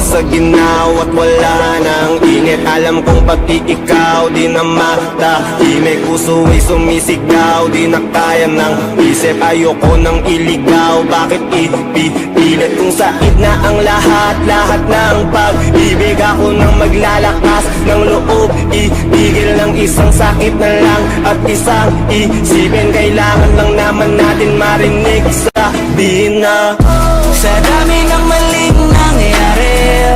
[SPEAKER 8] sa ginaw at wala nang init. Alam kong pati ikaw di na matahimik. Puso ay sumisigaw, di na kaya ng isip. Ayoko nang iligaw, bakit ipipilit? Kung said na ang lahat ng pag-ibig. Ako nang maglalakas ng loob, ipigil ng isang sakit na lang at isang isipin. Kailangan lang naman natin marinig, sabihin na
[SPEAKER 2] Sa dami ng maling nangyayari,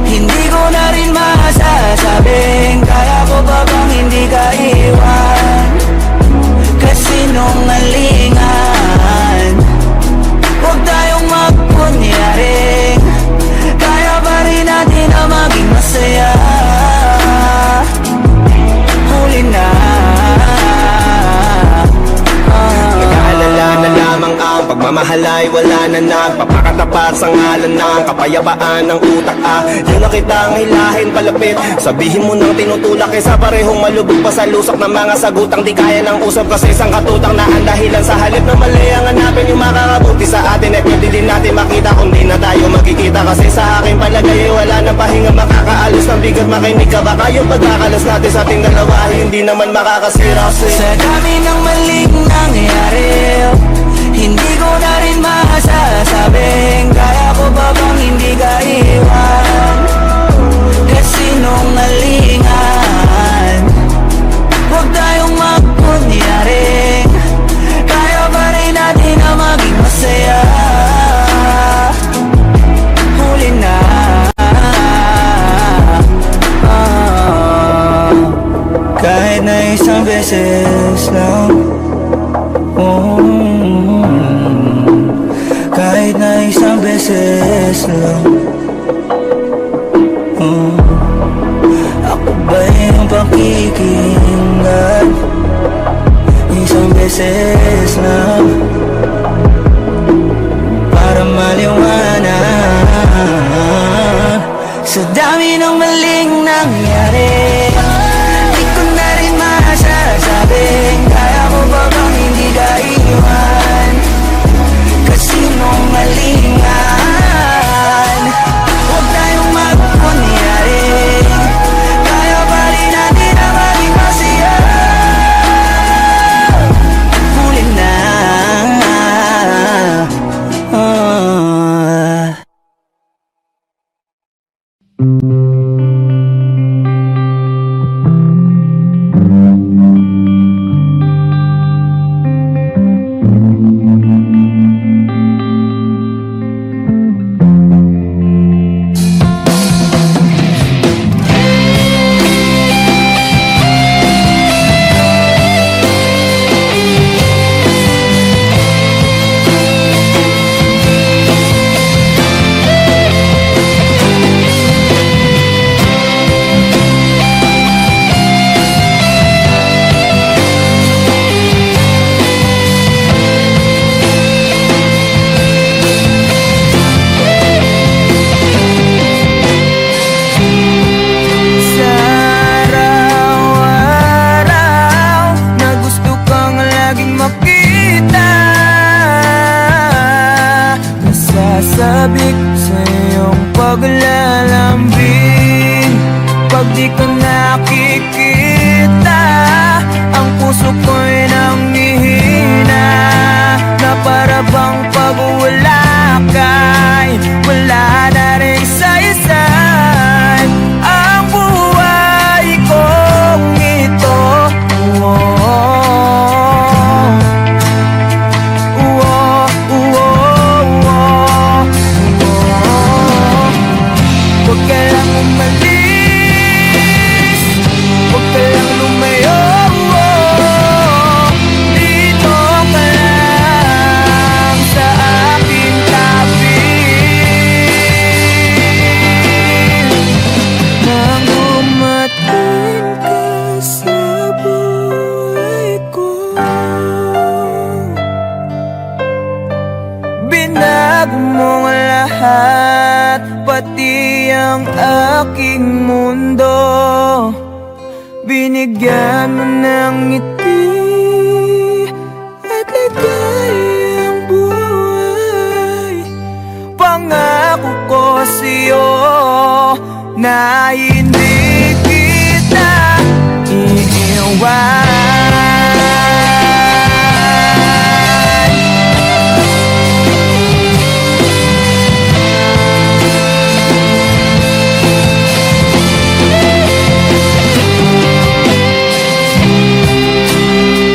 [SPEAKER 2] hindi ko na rin masasabing kaya ko ba bang hindi ka iwan? Kasinungalingan, huwag tayong magkunyaring kaya pa rin natin na maging masaya. Huli na
[SPEAKER 8] nag-aalala na lamang ang pagmamahal ay wala na nagpapakatapat sa ngalan ng kapayapaan ng utak. Yun na kitang hilahin palapit, sabihin mo nang tinutulak kaysa parehong malubog pa sa lusok ng mga sagutang di kaya ng usap kasi isang katutang na ang dahilan sa halip na mali ang hanapin yung makakabuti sa atin. Eh pwede din natin makita kung di na tayo magkikita kasi sa aking palagay wala na pahinga makakaalis ng bigat. Makinig ka baka yung pagkakalas natin sa ating dalawa hindi naman makakasira kasi
[SPEAKER 2] sa dami ng maling nangyayari, hindi ko na rin masasabing kaya ko ba bang hindi ka iwan? Kasinungalingan, huwag tayong magkunyaring kaya pa rin natin na maging masaya. Huli na kahit na isang beses lang, kahit na isang beses lang, ako ba yung pakikinggan? Isang beses lang para maliwanag. Sa dami ng maling nangyari, di ko na rin masasabing kaya ko ba bang hindi ka iwan? Kasinungalingan, huwag tayong magkunyaring kaya pa rin natin na maging masaya. Huli na sabik sa iyong paglalambing. Pag di ka nakikita, ang puso ko'y nanghihina, na para bang pag wala ka'y wala na rin saysay ang buhay kong ito. Huwag ka lang umalis, huwag ka lang lumayo, dito ka lang sa aking tabi. Nang dumating ka sa buhay ko, binago mong lahat, pati ang aking mundo. Binigyan mo ng ngiti at ligayang buhay. Pangako ko
[SPEAKER 4] sa'yo na hindi kita iiwan.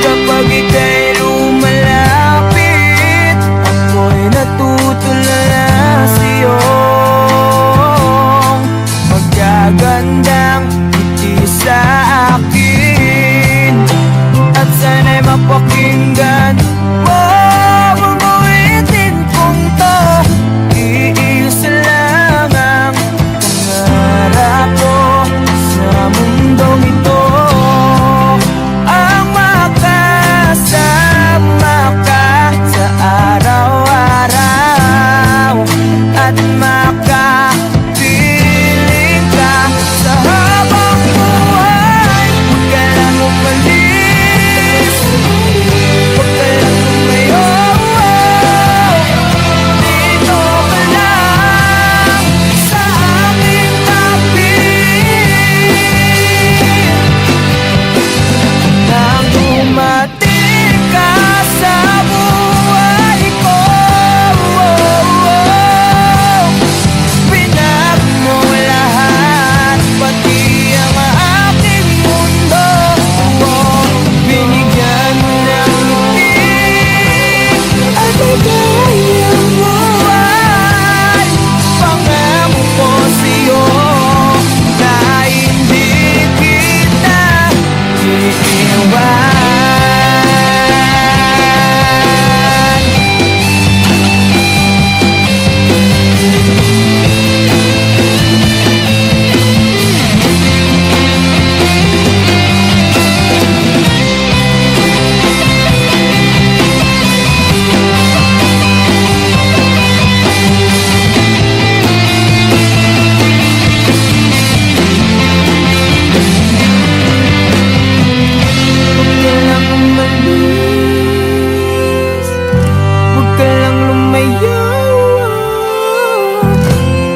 [SPEAKER 4] Kapag ika'y lumalapit, ako'y natutulala sa'yo. Magagandang ngiti sa akin, at sana'y mapakinggan mo ang uwitin kong to. Iisa lang ang pangarap ko sa mundong ito, ang makasama ka sa araw-araw at makapiling ka sa habang buhay. Huwag ka lang umalis, huwag ka lang lumayo, dito ka lang sa aking tabi. Nang dumating ka sa buhay ko, pinag mo lahat, pati ang aking mundo. Binigyan mo ng ngiti at bigay ang buhay. Pangako ko sa'yo na hindi kita iiwan. Huwag ka lang lumayo,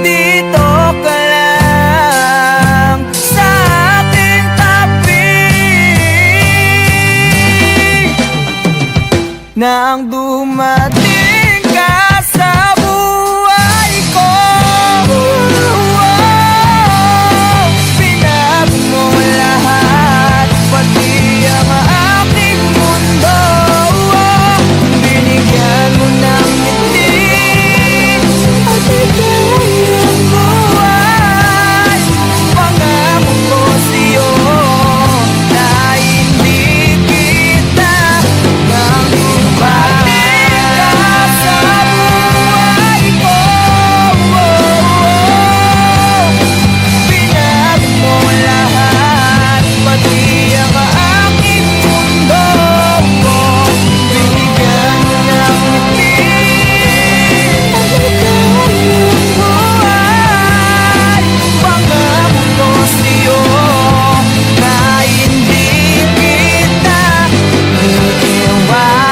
[SPEAKER 4] dito ka lang sa aking tabi. Nang dumating ka sa buhay ko, pinag mo lahat, pati ang aking mundo. Binigyan mo ng ngiti at bigay ang buhay. Pangako ko sa'yo na hindi kita nang dumating ka sa buhay ko. Pinag mo lahat, pati ang aking mundo. Binigyan mo ng ngiti at bigay ang buhay. Pangako ko sa'yo na hindi kita iiwan.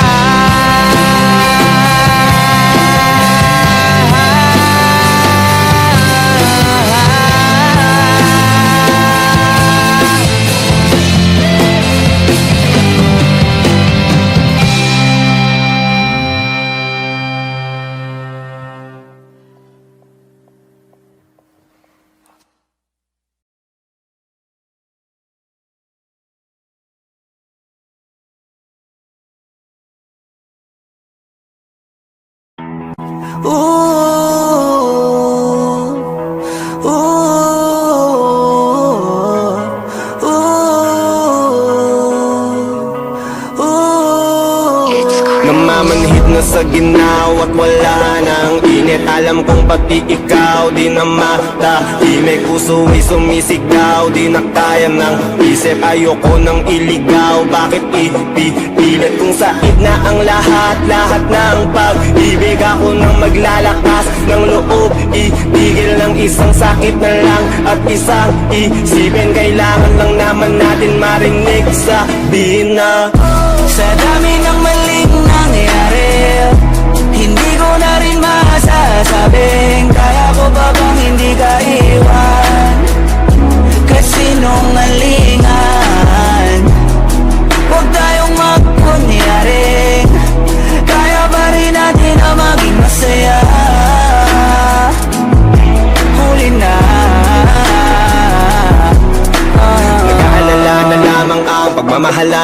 [SPEAKER 8] Namamanhid na sa ginaw at wala nang init. Alam kong pati ikaw di na matahimik. Puso ay sumisigaw, di na kaya ng isip. Ayoko nang iligaw, bakit ipipilit kung sa'id na ang lahat ng pag-ibig. Ako nang maglalakas ng loob, itigil ng isang sakit na lang at isang isipin. Kailangan lang naman natin marinig, sabihin na
[SPEAKER 4] Sa dami ng maling nangyayari, hindi ko na rin masasabing kaya ko ba bang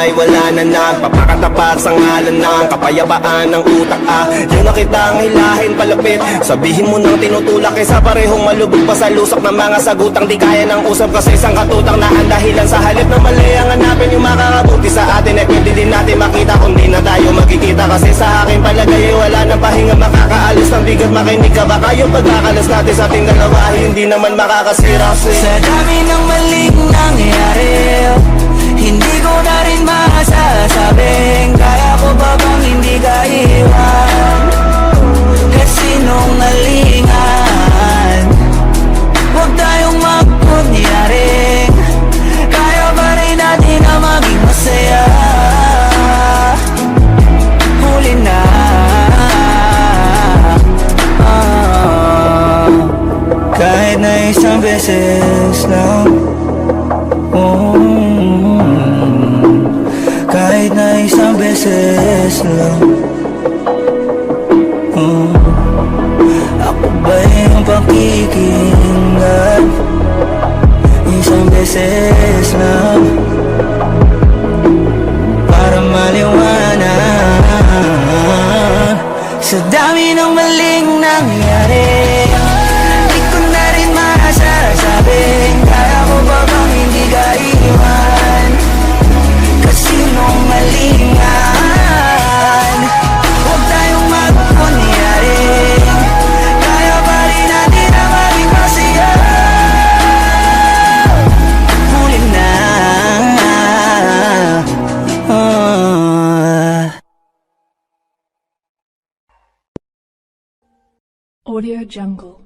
[SPEAKER 8] magmamalay, wala na nagpapakatapat sa ngalan ng kapayapaan ng utak Yun na kitang hilahin palapit, sabihin mo nang tinutulak kaysa parehong malubog pa sa lusok ng mga sagutang di kaya ng usap kasi isang katutang na ang dahilan sa halip na mali ang hanapin yung makakabuti sa atin ay pwede din natin makita kung di na tayo magkikita kasi sa akin palagay ay wala na pahinga makakaalis ng bigat makinig ka baka yung pagkakalas natin sa ating dalawa hindi naman makakasira
[SPEAKER 2] Sa dami ng maling nangyari Hindi ko na rin masasabing Kaya ko ba bang hindi ka iwan Kasi nung nalingan Huwag tayong magkunyaring Kaya pa rin natin na maging masaya Huli na Kahit na isang beses lang Kahit na isang beses lang Ako ba yung pakikinggan Isang beses lang Para maliwanag Sa dami ng maling nangyari Di ko na rin masasabing Kaya ko ba bang hindi ka iwan Kasi nung malingan Huwag tayong magkunyaring Kaya pa rin natin na maging masaya Huli na
[SPEAKER 9] Audio Jungle.